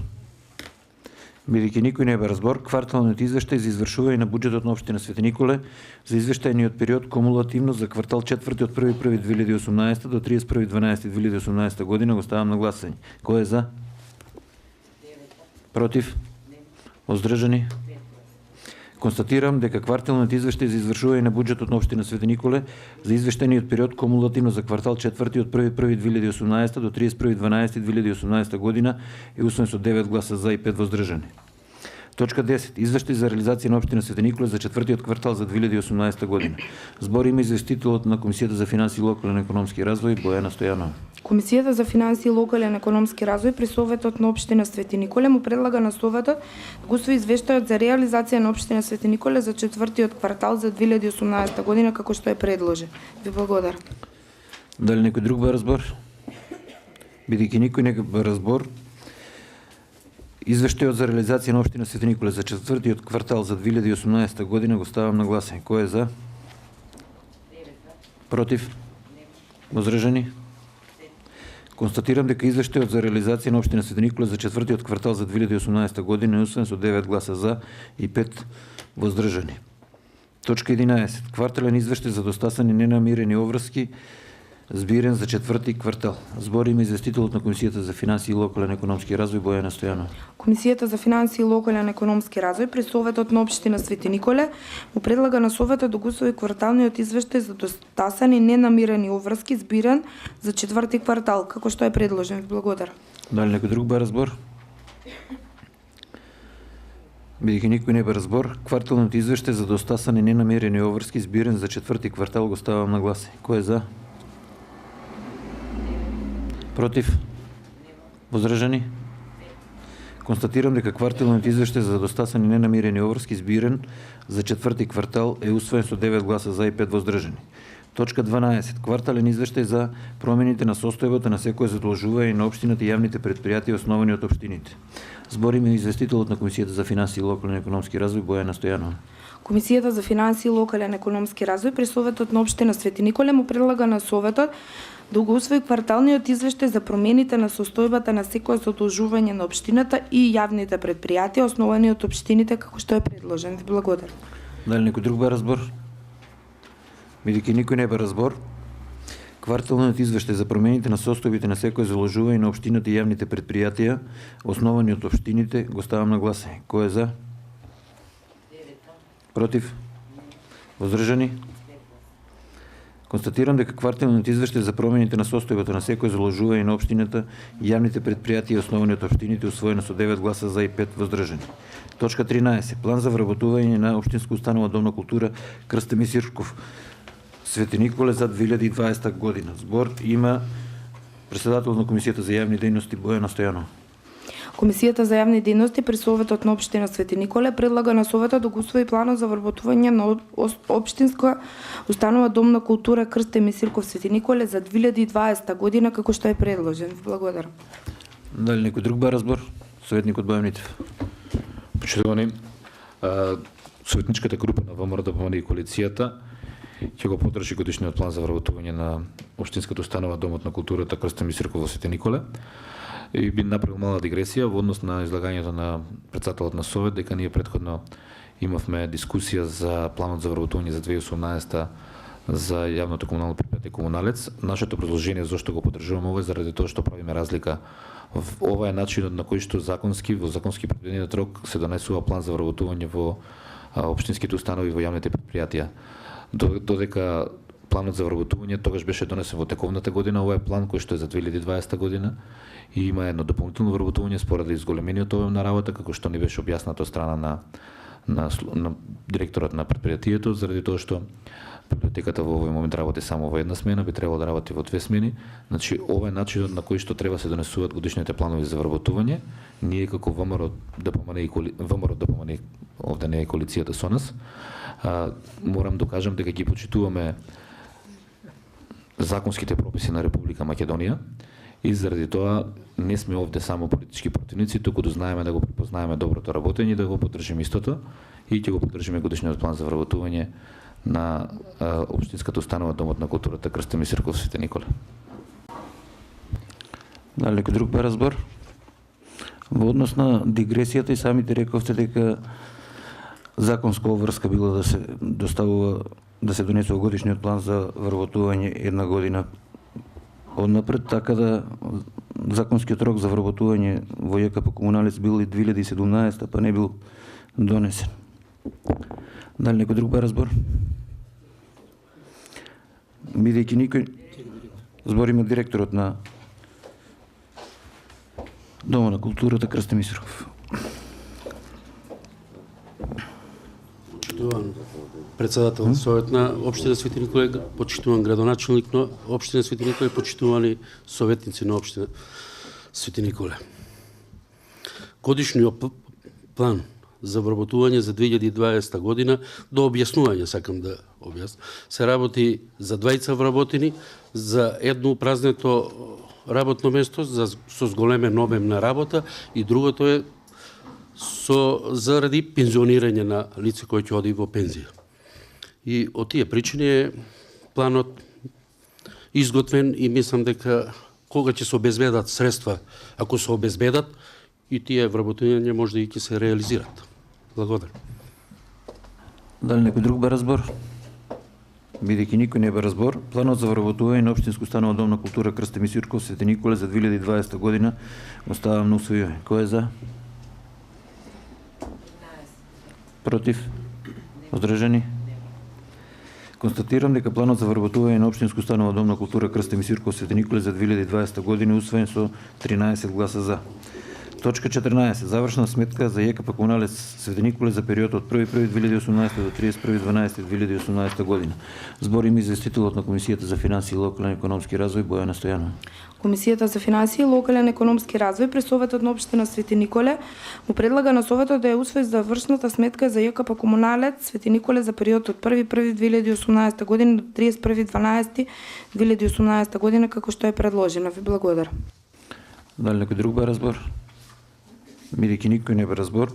Бидејќи никој не бара збор, кварталниот извештај за извршување на буџетот на општина Свети Николе за извештајниот период кумулативно за квартал 4 од 1.1.2018 до 31.12.2018 година го ставам на гласање. Кој е за? Против? Воздржани? Констатирам дека кварталниот извештај за извршување на буџетот на општина Свети Николе за извештајниот период кумулативно за квартал 4 од 1.1.2018 до 31.12.2018 година е усвоен со 9 гласа за и 5 воздржани. Точка 10. Извештај за реализација на општина Свети Николе за четвртиот квартал за 2018 година. Збор има известителот на Комисијата за финансии и локален економски развој Бојана Стојанова. Комисијата за финансии и локален економски развој при Советот на општина Свети Николе му предлага на Советот да го усвои извештајот за реализација на општина Свети Николе за четвртиот квартал за 2018 година како што е предложи. Ви благодарам. Дали некој друг бара збор? Бидејќи никој не бара збор, извештајот за реализација на општина Свети Николе за четвртиот квартал за 2018 година го ставам на гласање. Кој е за? Против? Воздржани? Констатирам дека извештајот за реализација на општина Свети Николе за четвртиот квартал за 2018 година е усвоен со 9 гласа за и 5 воздржани. Точка 11. Квартален извештај за достасани ненамирени обврски збирен за четврти квартал. Збор има известителот на Комисијата за финансии и локален економски развој Бојана Стојанова. Комисијата за финансии и локален економски развој при Советот на општина Свети Николе му предлага на Советот да го усвои кварталниот извештај за достасани ненамирени обврски збирен за четврти квартал како што е предложен. Благодарам. Дали некој друг бара збор? Бидејќи никој не бара збор, кварталниот извештај за достасани ненамирени обврски збирен за четврти квартал го ставам на гласање. Кој е за? Против? Воздржани? Констатирам дека кварталниот извештај за достасани ненамирени обврски збирен за четврти квартал е усвоен со 9 гласа за и 5 воздржани. Точка 12. Квартален извештај за промените на состојбата на секое задолжување на општината и јавните претпријатија основани од општините. Збор има известителот на Комисијата за финансии и локален економски развој Бојана Стојанова. Комисијата за финансии и локален економски развој при Советот на општина Свети Николе му предлага на Советот да го усвои кварталниот извештај за промените на состојбата на секое задолжување на општината и јавните претпријатија основани од општините како што е предложен. Ви благодарам. Дали некој друг бара збор? Бидејќи никој не бара збор, кварталниот извештај за промените на состојбите на секое задолжување на општината и јавните претпријатија основани од општините го ставам на гласање. Кој е за? Против? Воздржани? Констатирам дека кварталниот извештај за промените на состојбата на секое задолжување на општината и јавните претпријатија основани од општините усвоено со 9 гласа за и 5 воздржани. Точка 13. План за вработување на општинска установа Дом на култура Крсте Мисирков Свети Николе за 2020 година. Збор има председател на Комисијата за јавни дејности Бојана Стојанова. Комисијата за јавни дејности при Советот на општина Свети Николе предлага на Советот да го усвои планот за вработување на општинска установа Дом на култура Крсте Мисирков Свети Николе за 2020 година како што е предложен. Благодарам. Дали некој друг бара збор? Советникот Бојан Митев. Почитувани, советничката група на ВМРО-ДПМН и коалицијата ќе го поддржи годишниот план за вработување на општинската установа Домот на културата Крсте Мисирков во Свети Николе. И би направил мала дигресија во однос на излагањето на председателот на Совет, дека ние претходно имавме дискусија за планот за вработување за 2018 за јавното комунално предпријатие Комуналец. Нашето предложение зашто го поддржуваме ова е заради тоа што правиме разлика. Ова е начинот на кој што во законски предвидениот рок се донесува план за вработување во општинските установи во јавните предпријатија. Додека планот за вработување тогаш беше донесен во тековната година, ова е план кој што е за 2020 година и има едно дополнително вработување според изголемениот обем на работа, како што ни беше објаснато од страна на директорот на претпријатието, заради тоа што библиотеката во овој момент работи само во една смена, би требало да работи во 2 смени. Значи, ова е начинот на кој што треба се донесуваат годишните планови за вработување. ние како ВМРО ДПМН и овде не е коалицијата со нас, морам да кажам дека ги почитуваме законските прописи на Република Македонија и заради тоа не сме овде само политички противници, туку да знаеме да го препознаеме доброто работење и да го поддржиме истото и ќе го поддржиме годишниот план за вработување на Општинската установа Домот на културата Крсто Мисирков Свети Николе. Дали некој друг бе разбор? Во однос на дигресијата и самите рековте дека законска обврска била да се доставува, да се донесува годишниот план за вработување една година однапред, така да законскиот рок за вработување во ЈКП Комуналец бил и 2017, па не бил донесен. Дали некој друг бе разбор? Бидејќи никој, збориме директорот на Дома на културата Крсто Мисирков. Почитуван председател на Совет на Општина Свети Николе, почитуван градоначелник на Општина Свети Николе, почитувани советници на Општина Свети Николе. Годишниот план за вработување за 2020 година, до објаснување сакам да објаснам, се работи за двајца вработени, за едно упразнето работно место со зголемен обем на работа и другото е заради пензионирање на лице кој ќе оди во пензија. И од тие причини е планот изготвен и мислам дека кога ќе се обезбедат средства, ако се обезбедат, и тие вработувања може да и ќе се реализират. Благодарам. Дали некој друг бе разбор? Бидејќи никој не бе разбор, планот за вработување на Општинска установа Дом на култура Крсто Мисирков Свети Николе за 2020 година оставам на усвојување. Кој е за? Против? Воздржани? Констатирам дека планот за вработување на Општинска установа Дом на култура Крсто Мисирков Свети Николе за 2020 година усвоен со 13 гласа за. Точка 14. Завршна сметка за ЈКП Комуналец Свети Николе за период од 1.1.2018 до 31.12.2018 година. Зборим известителот на Комисијата за финансии и локален економски развој Бојана Стојанова. Комисијата за финансии и локален економски развој при Советот на Општина Свети Николе му предлага на Советот да ја усвои завршната сметка за ЈКП Комуналец Свети Николе за период од 1.1.2018 година до 31.12.2018 година како што е предложено. Ви благодарам. Дали некој друг бе разбор? Бидејќи никој не бе разбор,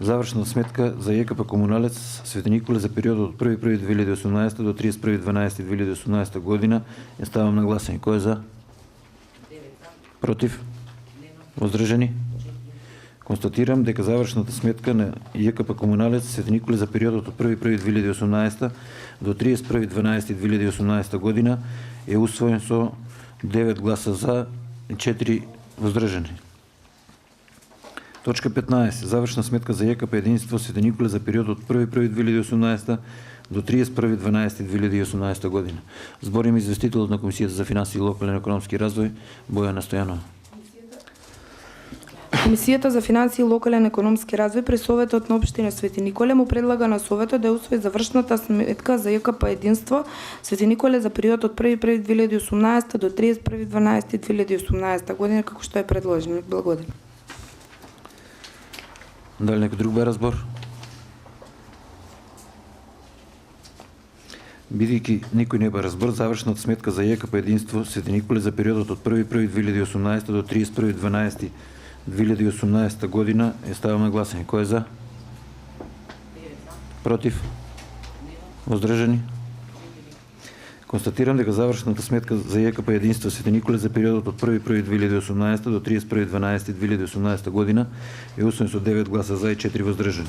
завршна сметка за ЈКП Комуналец Свети Николе за периодот од 1.1.2018 до 31.12.2018 година ја ставам на гласање. Кој е за? Против? Воздржани? Констатирам дека завршната сметка на ЈКП Комуналец Свети Николе за периодот од 1.1.2018 до 31.12.2018 година е усвоен со 9 гласа за и 4 воздржани. Точка 15. Завршна сметка за ЈКП Единство Свети Николе за период од 1.1.2018 до 31.12.2018 година. Зборим известителот на Комисијата за финансии и локален економски развој Бојана Стојанова. Комисијата за финансии и локален економски развој при Советот на Општина Свети Николе му предлага на Советот да усвои завршната сметка за ЈКП Единство Свети Николе за период од 1.1.2018 до 31.12.2018 година како што е предложено. Благодарам. Дали некој друг бе разбор? Бидејќи никој не бе разбор, завршната сметка за ЈКП Единство Свети Николе за периодот од 1.1.2018 до 31.12.2018 година е ставам на гласање. Кој е за? Против? Воздржани? Констатирам дека завршната сметка за ЈКП Единство Свети Николе за периодот од 1.1.2018 до 31.12.2018 година е усвоен со 9 гласа за и 4 воздржани.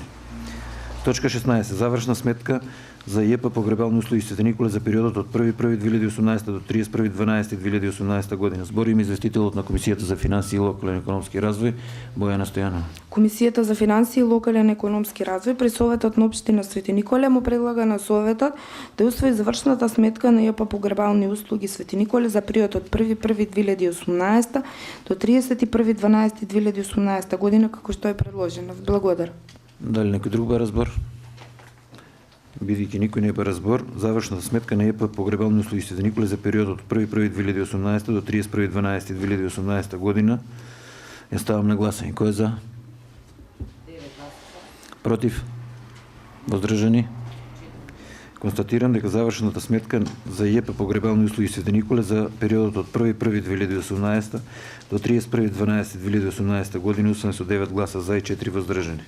Точка 16. Завршна сметка за ИЕП погребални услуги Свети Николе за периодот од 1.1.2018 до 31.12.2018 година. Зборим известителот на Комисијата за финансии и локален економски развој Бојана Стојанова. Комисијата за финансии и локален економски развој при Советот на општина Свети Николе му предлага на Советот да усвои завршната сметка на ИЕП погребални услуги Свети Николе за период од 1.1.2018 до 31.12.2018 година како што е предложено. Благодарам. Дали некој друг ба разбор? Бидејќи никој не ба разбор, завршната сметка на ИЕП погребални услуги Свети Николе за периодот од 1.1.2018 до 31.12.2018 година ја ставам на гласање. Кој е за? Против? Воздржани? Констатирам дека завршената сметка за ИЕП погребални услуги Свети Николе за периодот од 1.1.2018 до 31.12.2018 година усвоен со 9 гласа за и 4 воздржани.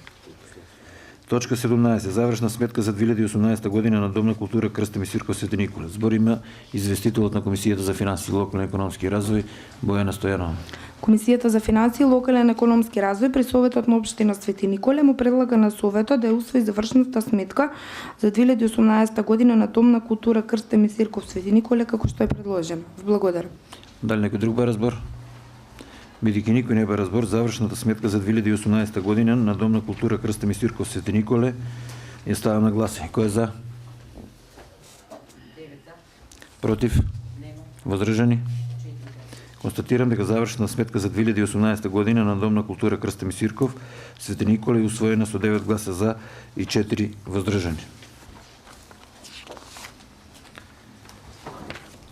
Точка 17. Завршна сметка за 2018 година на Дом на култура Крстен Мисирков Свети Николе. Збориме известителот на Комисијата за финансии и локален економски развој Бојана Стојанова. Комисијата за финансии и локален економски развој при Советот на општина Свети Николе му предлага на Советот да ја усвои завршната сметка за 2018 година на Дом на култура Крстен Мисирков Свети Николе како што е предложено. Благодарам. Дали некој друг ба разбор? Бидејќи никој не ба разбор, завршната сметка за 2018 година на Дом на култура Крстен Мисирков Свети Николе ја ставам на гласање. Кој е за? Против? Воздржани? Констатирам дека завршна сметка за 2018 година на Дом на култура Крстен Мисирков Свети Николе е усвоена со 9 гласа за и 4 воздржани.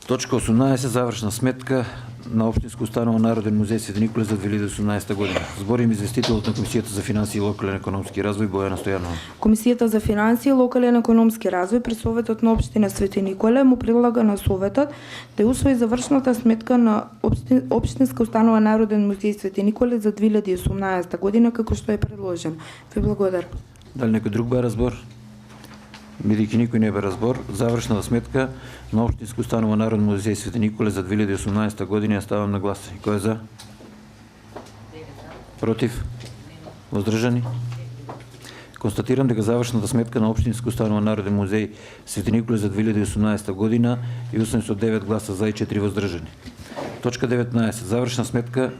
Точка 18. Завршна сметка на Општинска установа Народен музеј Свети Николе за 2018 година. Зборим известителот на Комисијата за финансии и локален економски развој Бојана Стојанова. Комисијата за финансии и локален економски развој при Советот на општина Свети Николе му предлага на Советот да усвои завршната сметка на Општинска установа Народен музеј Свети Николе за 2018 година како што е предложено. Ви благодарам. Дали некој друг ба разбор? Бидејќи никој не бе разбор, завршната сметка на Општинска установа Народен музеј Свети Николе за 2018 година ја ставам на гласање. Кој е за? Против? Воздржани? Констатирам дека завршната сметка на Општинска установа Народен музеј Свети Николе за 2018 година е усвоен со 9 гласа за и 4 воздржани. Точка 19. Завршна сметка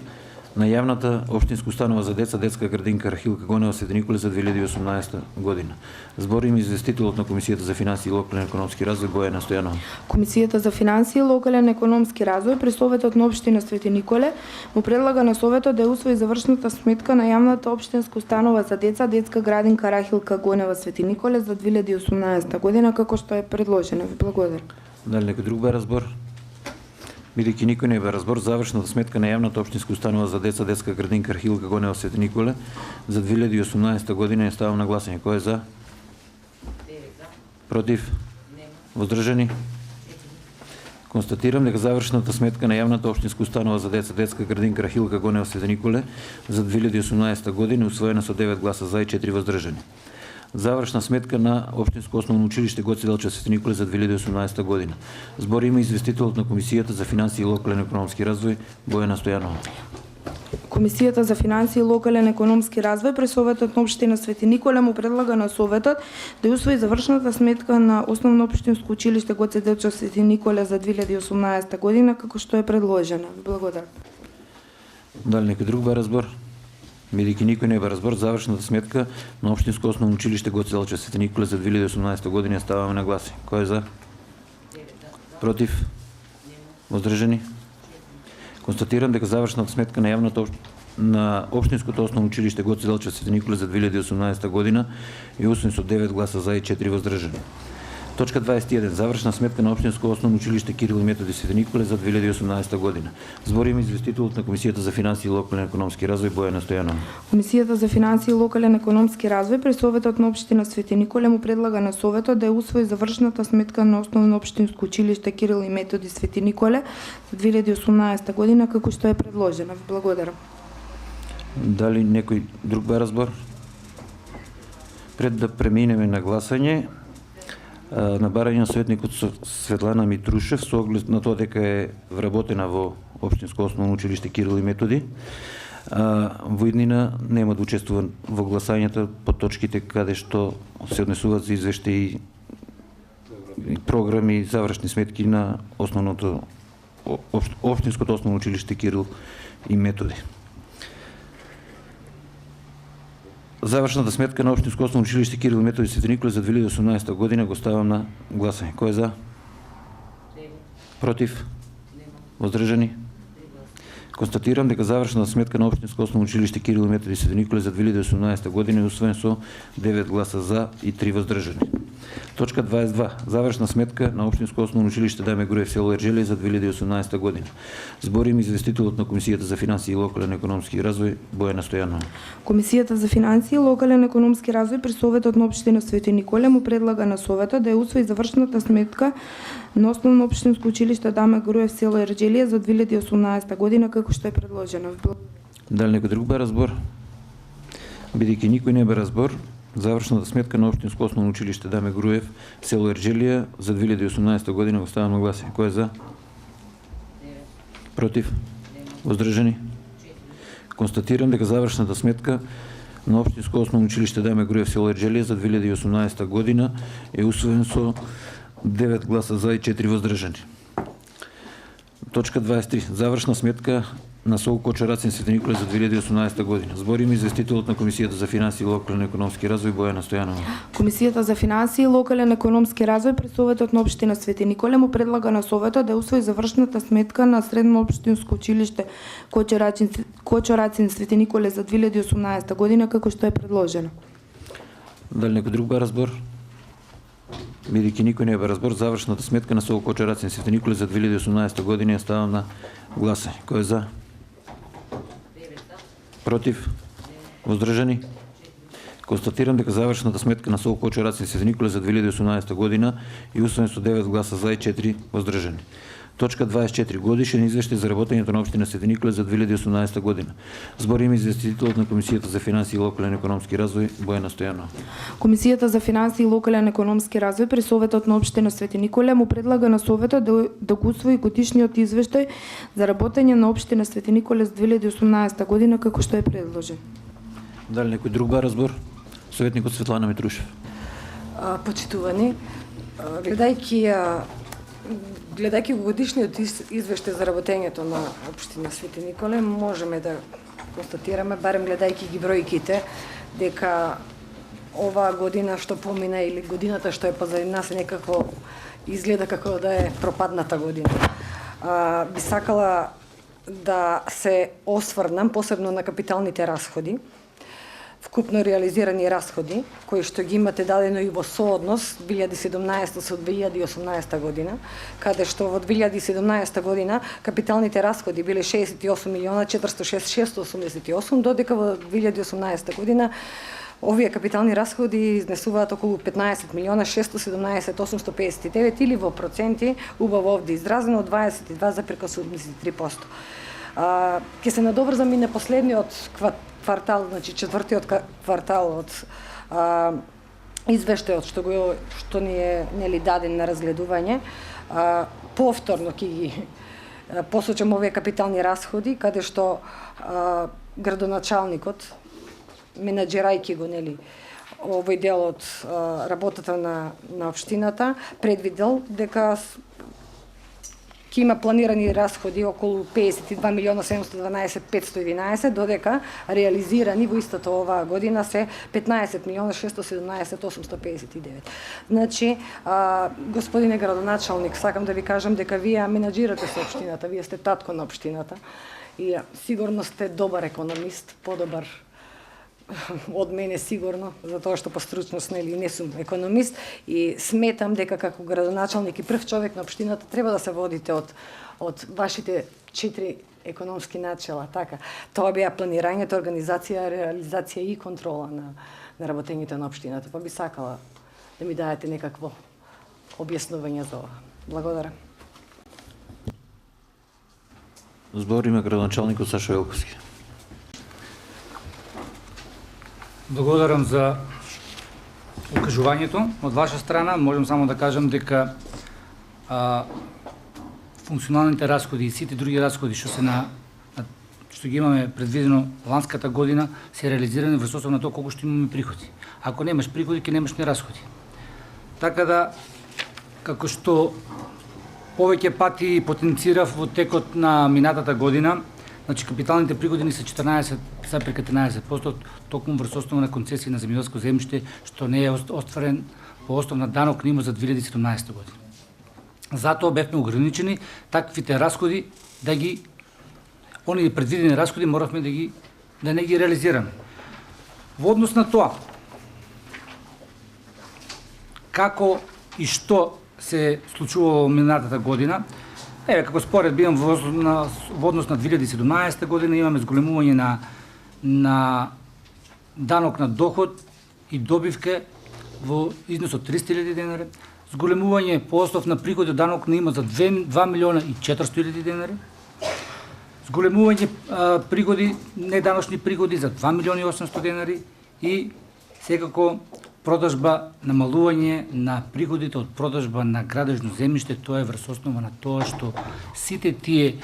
на јавната Општинска установа за деца детска градинка Рахилка Гонева Свети Николе за 2018 година. Зборим известителот на Комисијата за финансии и локален економски развој Бојана Стојанова. Комисијата за финансии и локален економски развој при Советот на општина Свети Николе му предлага на Советот да ја усвои завршната сметка на јавната Општинска установа за деца детска градинка Рахилка Гонева Свети Николе за 2018 година како што е предложено. Ви благодарам. Дали некој друг бе разбор? Бидејќи никој не бе разбор, завршната сметка на јавната Општинска установа за деца детска градинка Рахилка Гонева Свети Николе за 2018 година ја ставам на гласање. Кој е за? Против? Воздржани? Констатирам дека завршната сметка на јавната Општинска установа за деца детска градинка Рахилка Гонева Свети Николе за 2018 година усвоена со 9 гласа за и 4 воздржани. Завршна сметка на Општинско основно училиште Гоце Делчев Свети Николе за 2018 година. Збор има известителот на Комисијата за финансии и локален економски развој Бојана Стојанова. Комисијата за финансии и локален економски развој при Советот на општина Свети Николе му предлага на Советот да усвои завршната сметка на Основно општинско училиште Гоце Делчев Свети Николе за 2018 година како што е предложено. Благодарам. Дали некој друг бе разбор? Бидејќи никој не бе разбор, завршната сметка на Општинско основно училиште Гоце Делчев Свети Николе за 2018 година ја ставаме на гласи. Кој е за? Против? Воздржани? Констатирам дека завршната сметка на јавната на Општинското основно училиште Гоце Делчев Свети Николе за 2018 година е усвоен со 9 гласа за и 4 воздржани. Точка 21. Завршна сметка на Општинско основно училиште Кирил и Методи Свети Николе за 2018 година. Зборим известителот на Комисијата за финансии и локален економски развој Бојана Стојанова. Комисијата за финансии и локален економски развој при Советот на општина Свети Николе му предлага на Советот да ја усвои завршната сметка на Основно општинско училиште Кирил и Методи Свети Николе за 2018 година како што е предложено. Ви благодарам. Дали некој друг бе разбор? Пред да преминеме на гласање, на барање на советникот Светлана Митрушев со оглед на тоа дека е вработена во Општинско основно училиште Кирил и Методи, Во иднина нема да учествува во гласањата по точките каде што се однесуваат за извештаи и програми, завршни сметки на основното општинското основно училиште Кирил и Методи. Завршната сметка на општинско основно училиште Кирил и Методи Свети Николе за 2018 година го ставам на гласање. Кој е за? Против? Воздржани? Констатирам дека завршната сметка на општинско основно училиште Кирил и Методи Свети Николе за 2018 година е усвоен со 9 гласа за и 3 воздржани. Точка 22. Завршна сметка на општинско основно училиште Даме Груев село Ерџелие за 2018 година. Зборим известителот на Комисијата за финансии и локален економски развој Бојана Стојанова. Комисијата за финансии и локален економски развој при Советот на општина Свети Николе му предлага на Советот да ја усвои завршната сметка на основно општинско училиште Даме Груев село Ерџелие за 2018 година како што е предложено. Дали некој друг бара збор? Бидејќи никој не бара збор, завршната сметка на општинско основно училиште Даме Груев село Ерџелие за 2018 година го ставам на гласање. Кој е за? Против? Воздржани? Констатирам дека завршната сметка на општинско основно училиште Даме Груев село Ерџелие за 2018 година е усвоен со 9 гласа за и 4 воздржани. Точка 23. Завршна сметка на СОУ Коча Рацин Свети Николе за 2018 година. Зборим известителот на Комисијата за финансии и локален економски развој Бојана Стојанова. Комисијата за финансии и локален економски развој при Советот на општина Свети Николе му предлага на Советот да усвои завршната сметка на средно општинско училиште Коча Рацин Свети Николе за 2018 година како што е предложено. Дали некој друг бара збор? Бидејќи никој не бара збор, завршната сметка на СОУ Коча Рацин Свети Николе за 2018 година ја ставам на гласање. Кој е за? Против? Воздржани? Констатирам дека завршната сметка на СОУ Коча Рацин Свети Николе за 2018 година е усвоен со 9 гласа за и 4 воздржани. Точка 24. Годишен извештај за работењето на општина Свети Николе за 2018 година. Зборим известителот на Комисијата за финансии и локален економски развој Бојана Стојанова. Комисијата за финансии и локален економски развој при Советот на општина Свети Николе му предлага на Советот да го усвои годишниот извештај за работење на општина Свети Николе за 2018 година како што е предложен. Дали некој друг бара збор? Советникот Светлана Митрушев. Почитувани, гледајќи годишниот извештај за работењето на општина Свети Николе, можеме да констатираме, барем гледајќи ги бројките, дека оваа година што помина или годината што е позади нас некако изгледа како да е пропадната година. Би сакала да се осврнам посебно на капиталните расходи, вкупно реализирани расходи, кои што ги имате дадено и во сооднос 2017 со 2018 година, каде што во 2017 година капиталните расходи биле 68 милиона 406,688, додека во 2018 година овие капитални расходи изнесуваат околу 15 милиона 617,859 или во проценти, убаво овде изразено, 22,73%. Ќе се надоврзам и на последниот квартал, значи четвртиот квартал од извештајот што ни е даден на разгледување. Повторно ќе ги посочам овие капитални расходи, каде што градоначалникот, менаџирајќи го овој дел од работата на општината, предвидел дека ќе има планирани расходи околу 52 милиона 712,511, додека реализирани во истата оваа година се 15 милиона 617,859. Значи, господине градоначалник, сакам да ви кажам дека вие менаџирате со општината, вие сте татко на општината и сигурно сте добар економист, подобар од мене сигурно, затоа што по стручност не сум економист и сметам дека како градоначалник и прв човек на општината треба да се водите од вашите 4 економски начела, така. Тоа беа планирањето, организација, реализација и контрола на работењето на општината. Па би сакала да ми дадете некакво објаснување за ова. Благодарам. Збор има градоначалникот Сашо Велковски. Благодарам за укажувањето. Од ваша страна можам само да кажам дека функционалните расходи и сите други расходи што се што ги имаме предвидено ланската година се реализирани врз основа на тоа колку што имаме приходи. Ако немаш приходи, ќе немаш ни расходи. Така да, како што повеќе пати потенцирав во текот на минатата година, значи капиталните приходи ни се 14,13%, токму врз основа на концесија на земјоделско земјиште, што не е остварен по основ на данок на имот за 2017 година. Затоа бевме ограничени таквите расходи да ги оние предвидени расходи моравме да не ги реализираме. Во однос на тоа, како и што се случувало во минатата година, како според бидам во однос на 2017 година имаме зголемување на данок на доход и добивка во износ од 300.000 денари, зголемување по основ на приходи од данок на имот за 2.400.000 денари, зголемување приходи, неданочни приходи за 2.800.000 денари и секако продажба, намалување на приходите од продажба на градежно земјиште. Тоа е врз основа на тоа што сите тие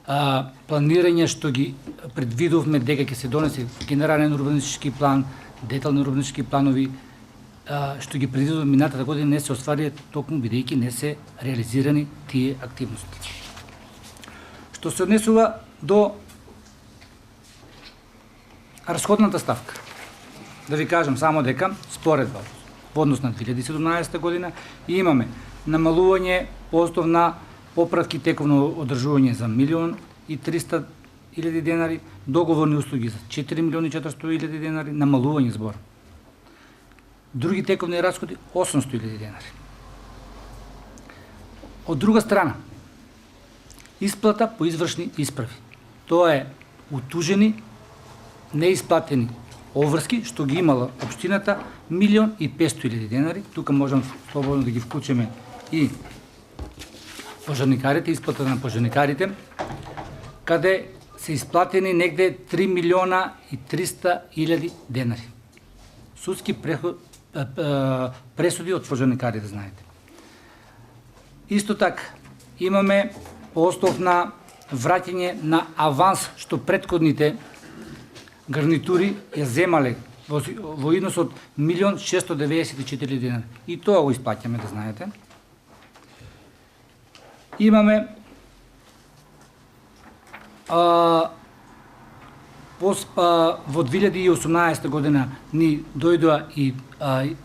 планирања што ги предвидовме дека ќе се донесе генерален урбанистички план, детални урбанистички планови, што ги предвидовме минатата година не се остварија токму бидејќи не се реализирани тие активности. Што се однесува до расходната ставка, да ви кажам само дека според во однос на 2017 година имаме намалување по основ на поправки тековно одржување за 1.300.000 денари, договорни услуги за 4.400.000 денари, намалување збор. Други тековни расходи 800.000 денари. Од друга страна, исплата по извршни исправи. Тоа е утужени, неисплатени оврски што ги имала општината 1.500.000 денари. Тука можам слободно да ги вклучиме и пожарникарите, исплата на пожарникарите, каде се исплатени негде 3.300.000 денари. Судски пресуди од пожарникарите, знаете. Исто така, имаме по основ на враќање на аванс што претходните гарнитури ја земале во износ од 1.694.000 денари. И тоа го исплаќаме, да знаете. Имаме во 2018 година ни дојдоа и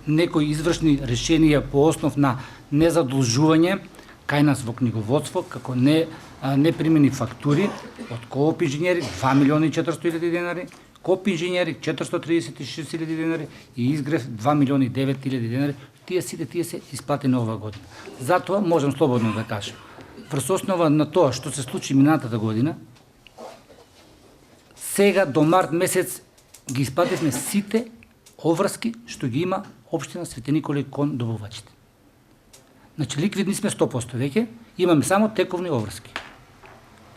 некои извршни решенија по основ на незадолжување кај нас во книговодство, како непримени фактури од Кооп инженери 2.400.000 денари, Коп инженери 436.000 денари и Изгрев 2.009.000 денари. Тие се исплатени оваа година. Затоа можам слободно да кажам, врз основа на тоа што се случи минатата година, сега до март месец ги исплативме сите оврски што ги има општина Свети Никола кон добувачите. Значи ликвидни сме 100% веќе, имаме само тековни оврски.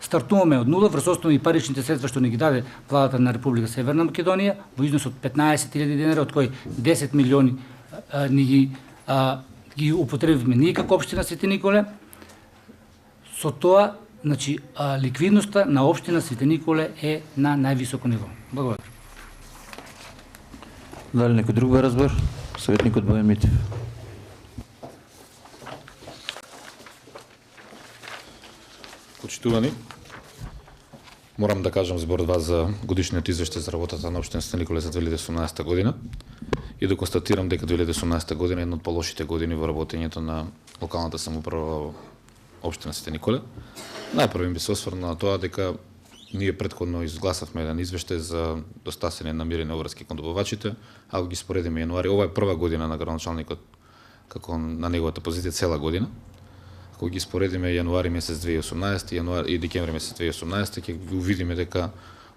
Стартуваме од нула врз основа и паричните средства што ни ги даде владата на Република Северна Македонија во износ од 15.000 денари, од кои 10 милиони ги употребивме ние како општина Свети Николе. Со тоа, значи, ликвидноста на општина Свети Николе е на највисоко ниво. Благодарам. Дали некој друг бе разбор? Советникот Бојан Митев. Почитувани, морам да кажам зборот вас за годишниот извештај за работата на општина Свети Николе за 2018 година и да констатирам дека 2018 година е една од полошите години во работењето на локалната самоуправа во општина Свети Николе. Најпрво би се осврнал на тоа дека ние претходно изгласавме еден извештај за достасење на мирни обврски кон добувачите, ако ги споредиме јануари, ова е прва година на градоначалникот како на неговата позиција цела година. Ако ги споредиме јануари месец 2018 и декември месец 2018, ќе увидиме дека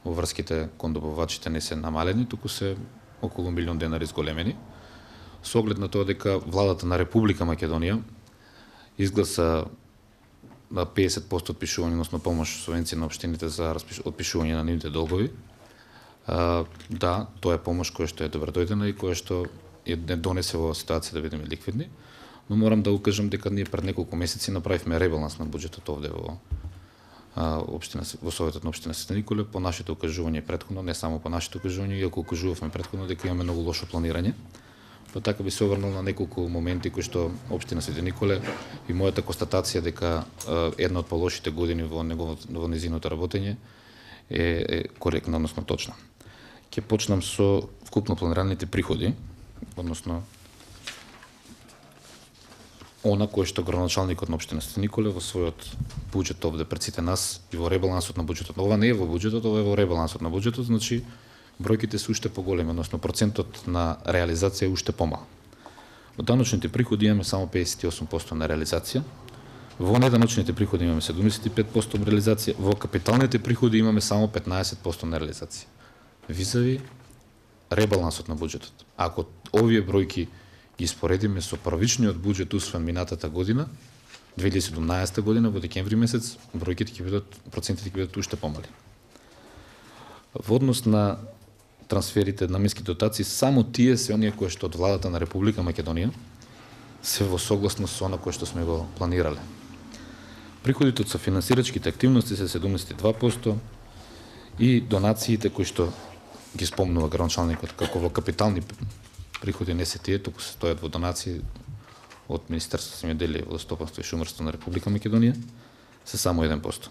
обврските кон добувачите не се намалени, туку се околу 1 милион денари зголемени. Со оглед на тоа дека владата на Република Македонија изгласа 50% отпишување, односно помош субвенција на општините за отпишување на нивните долгови. Да, тоа е помош која што е добродојдена и која што не донесе во ситуација да бидеме ликвидни. Но морам да укажам дека ние пред неколку месеци направивме ребаланс на буџетот овде во во Советот на општина Свети Николе по нашите укажувања претходно, не само по нашите укажувања, иако укажувавме претходно дека имаме многу лошо планирање. Па така би се обрнал на неколку моменти кои што општина Свети Николе и мојата констатација дека една од полошите години во незиното работење е коректна, односно точна. Ќе почнам со вкупно планираните приходи, односно она кое што градоначалникот на општина Свети Николе во својот буџет овде пред сите нас и во ребалансот на буџетот. Ова не е во буџетот, ова е во ребалансот на буџетот, значи бројките се уште поголеми, односно процентот на реализација е уште помал. Во даночните приходи имаме само 58% на реализација, во неданочните приходи имаме 75% на реализација, во капиталните приходи имаме само 15% на реализација. Визави ребалансот на буџетот. Ако овие бројки ги споредиме со првичниот буџет усвоен минатата година, 2017 година во декември месец, бројките ќе бидат, процентите ќе бидат уште помали. Во однос на трансферите, наменски дотации, само тие се оние кои што од владата на Република Македонија се во согласност со она кое што сме го планирале. Приходите од софинансирачките активности се 72% и донациите кои што ги спомнува градоначалникот како во капитални приходи не се тие, туку се стојат во донации од Министерството за земјоделие, водостопанство и шумарство на Република Македонија, се само 1%.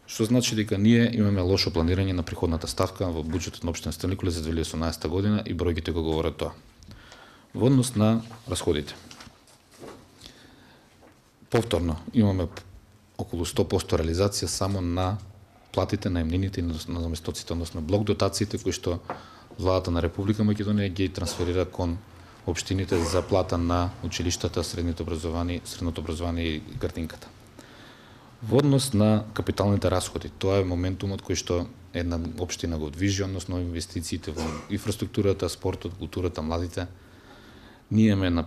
Што значи дека ние имаме лошо планирање на приходната ставка во буџетот на општина Свети Николе за 2018 година и бројките го говорат тоа. Во однос на расходите. Повторно имаме околу 100% реализација само на платите, наемнините и на наместоците, односно блок дотациите кои што владата на Република Македонија ги трансферира кон општините за плата на училиштата, средното образование и градинката. Во однос на капиталните расходи, тоа е моментумот кој што една општина го движи, односно инвестициите во инфраструктурата, спортот, културата, младите. Ние имаме на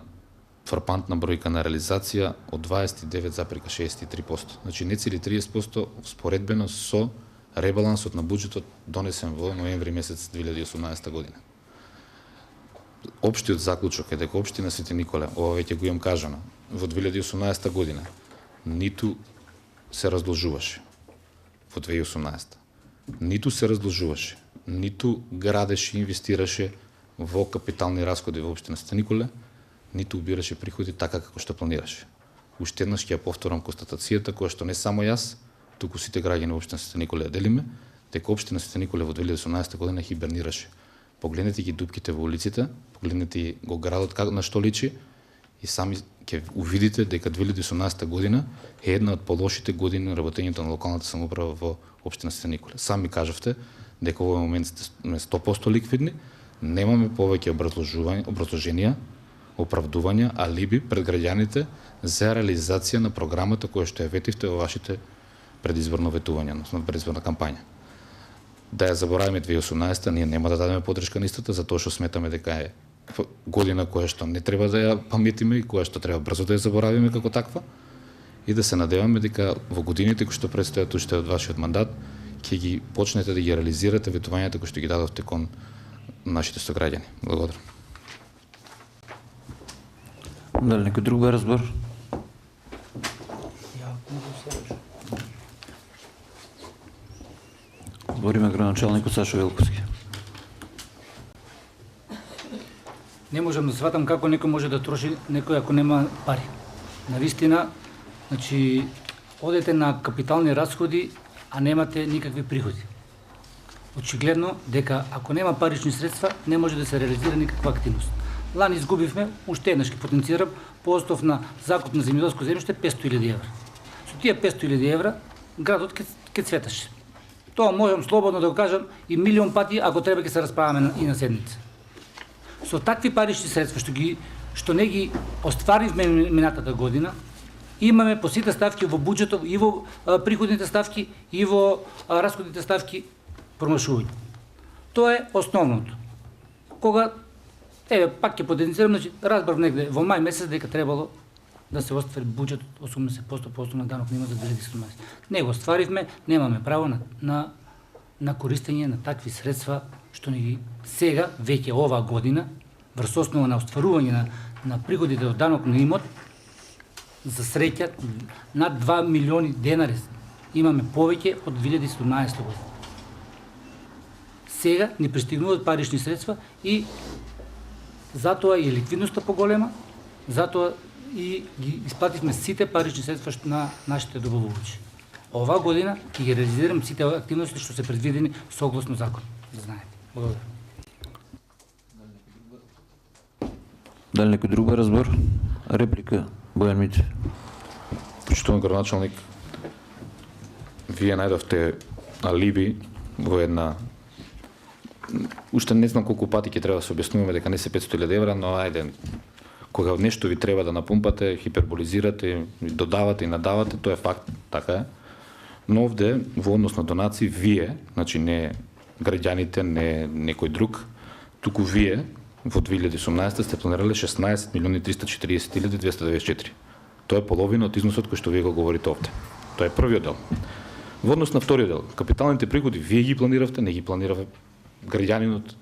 фрапантна бројка на реализација од 29,63%. Значи не цели 30% споредбено со ребалансот на буџетот донесен во ноември месец 2018 година. Општиот заклучок е дека општина Свети Николе, ова веќе го имам кажано, во 2018 година ниту се раздолжуваше во 2018. Ниту се раздолжуваше, ниту градеше и инвестираше во капитални расходи во општина Свети Николе, ниту убираше приходи така како што планираше. Уште еднаш ќе ја повторам констатацијата која што не само јас, туку сите граѓани во општина Свети Николе ја делиме, дека општина Свети Николе во 2018 година хибернираше. Погледнете ги дупките во улиците, погледнете го градот на што личи и сами ќе увидите дека 2018 година е една од полошите години на работењето на локалната самоуправа во општина Свети Николе. Сами кажавте дека во овој момент сме 100% ликвидни, немаме повеќе образложенија, оправдувања, алиби пред граѓаните за реализација на програмата која што ја ветивте во вашите предизборно ветување, односно предизборна кампања. Да ја забораваме 2018, ние нема да дадеме подршка на истата, затоа што сметаме дека е година која што не треба да ја паметиме и која што треба брзо да ја заборавиме како таква и да се надеваме дека во годините кои што предстојат уште од вашиот мандат ќе ги почнете да ги реализирате ветувањата кои што ги дадовте кон нашите сограѓани. Благодарам. Дали некој друг бе разбор? Збориме градоначалникот Сашо Велковски. Не можам да сватам како некој може да троши некој ако нема пари. Навистина, значи, одете на капитални расходи, а немате никакви приходи. Очигледно дека ако нема парични средства, не може да се реализира никаква активност. Лани изгубивме, уште еднаш ќе потенцирам, по основ на закуп на земјоделско земјиште 500.000 евра. Со тие 500.000 евра, градот ќе цветаше. Тоа можам слободно да го кажам и милион пати, ако треба ќе се расправаме и на седница. Со такви парични средства што не ги остваривме минатата година, имаме по сите ставки во буџетот и во приходните ставки и во расходните ставки промашување. Тоа е основното. Кога пак ќе потенцирам, значи разбрав негде во мај месец дека требало да се оствари буџет 80% по основна данок нема за 2017. Не го остваривме, немаме право на користење на такви средства што ни ги сега веќе оваа година врз основа на остварување на приходите од данок на имот за среќа над 2 милиони денари имаме повеќе од 2017 година. Сега ни пристигнуваат парични средства и затоа и ликвидноста поголема, затоа и ги исплативме сите парични средства на нашите добавувачи. Оваа година ќе ги реализирам сите активности што се предвидени согласно закон. Да знаете. Благодарам. Дали некој друг разбор? Реплика, Бојан Митев. Почитуван градоначалник, вие најдовте алиби во една... Уште не знам колку пати ќе треба да се објаснуваме дека не се 500.000 евра, но ајде, кога нешто ви треба да напумпате, хиперболизирате, додавате и надавате, тоа е факт, така е. Но овде, во однос на донации, вие, значи не граѓаните, не некој друг, туку вие, во 2018 сте планирале 16.340.294. Тоа е половина од износот кој што вие го говорите овде. Тоа е првиот дел. Во однос на вториот дел, капиталните приходи вие ги планиравте, не ги планираме граѓанинот,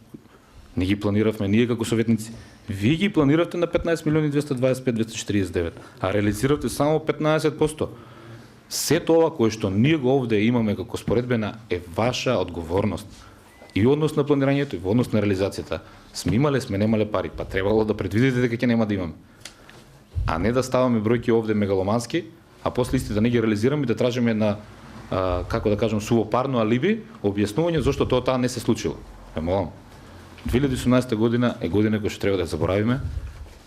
не ги планиравме ние како советници. Вие ги планиравте на 15.225.249, а реализиравте само 15%. Сето ова кое што ние го овде имаме како споредбена е ваша одговорност. И однос на планирањето, и во однос на реализацијата. Сме имале, сме немале пари, па требало да предвидите дека ќе нема да имаме. А не да ставаме бројки овде мегаломански, а после исти да не ги реализираме и да тражиме на, како да кажам, сувопарно алиби, објаснување зашто тоа не се случило. Молам. 2018 година е година која што треба да ја заборавиме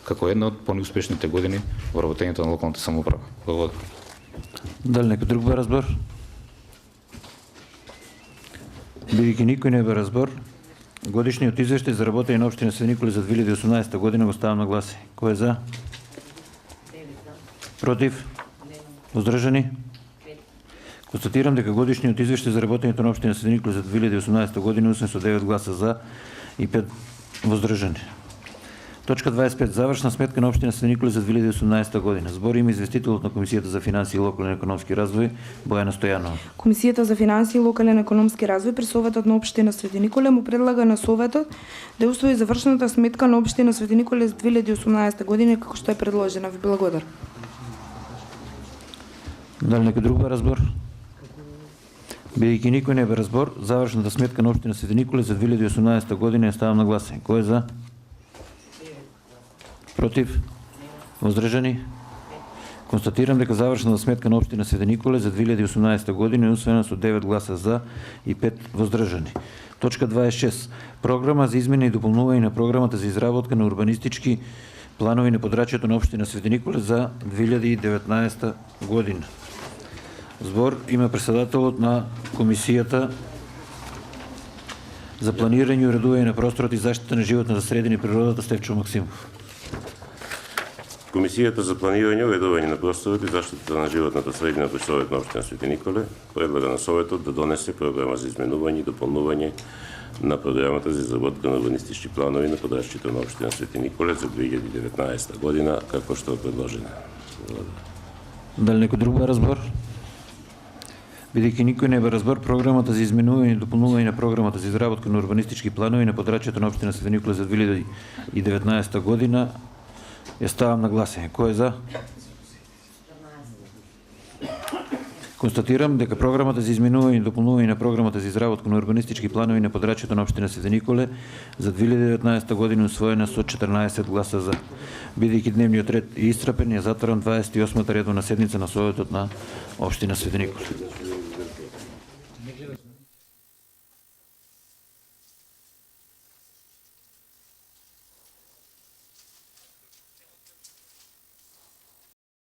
како една од понеуспешните години во работењето на локалната самоуправа. Благодарам. Дали некој друг бе разбор? Бидејќи никој не бе разбор, годишниот извештај за работење на општина Свети Николе за 2018 година го ставам на гласе. Кој е за? Против? Воздржани? Констатирам дека годишниот извештај за работењето на општина Свети Николе за 2018 година усвоен со 9 гласа за и 5 воздржани. Точка 25. Завршна сметка на општина Свети Николе за 2018 година. Збор има известителот на Комисијата за финансии и локален економски развој Бојана Стојанова. Комисијата за финансии и локален економски развој при Советот на општина Свети Николе му предлага на Советот да усвои завршната сметка на општина Свети Николе за 2018 година како што е предложена. Ви благодарам. Дали некој друг бе разбор? Бидејќи никој не бе разбор, завршната сметка на општина Свети Николе за 2018 година ја ставам на гласе. Кој е за? Против? Воздржани? Констатирам дека завршната сметка на општина Свети Николе за 2018 година е усвоена со 9 гласа за и 5 воздржани. Точка 26. Програма за измена и дополнување на програмата за изработка на урбанистички планови на подрачјето на општина Свети Николе за 2019 година. Збор има председателот на Комисијата за планирање и уредување на просторот и заштита на животната средина и природата Стефчо Максимов. Комисијата за планирање и уредување на просторот и заштита на животната средина при Совет на општина Свети Николе предлага на Советот да донесе програма за изменување и дополнување на програмата за изработка на урбанистички планови на подрачјето на општина Свети Николе за 2019 година, како што е предложена. Дали некој друг бе разбор? Бидејќи никој не бе разбор, програмата за изменување и дополнување на програмата за изработка на урбанистички планови на подрачјето на општина Свети Николе за 2019 година ја ставам на гласење. Кој е за? Констатирам дека програмата за изменување и дополнување на програмата за изработка на урбанистички планови на подрачјето на општина Свети Николе за 2019 година усвоена со 14 гласа за. Бидејќи дневниот ред е исцрпен, ја затварам 28-та редовна седница на Советот на општина Свети Николе.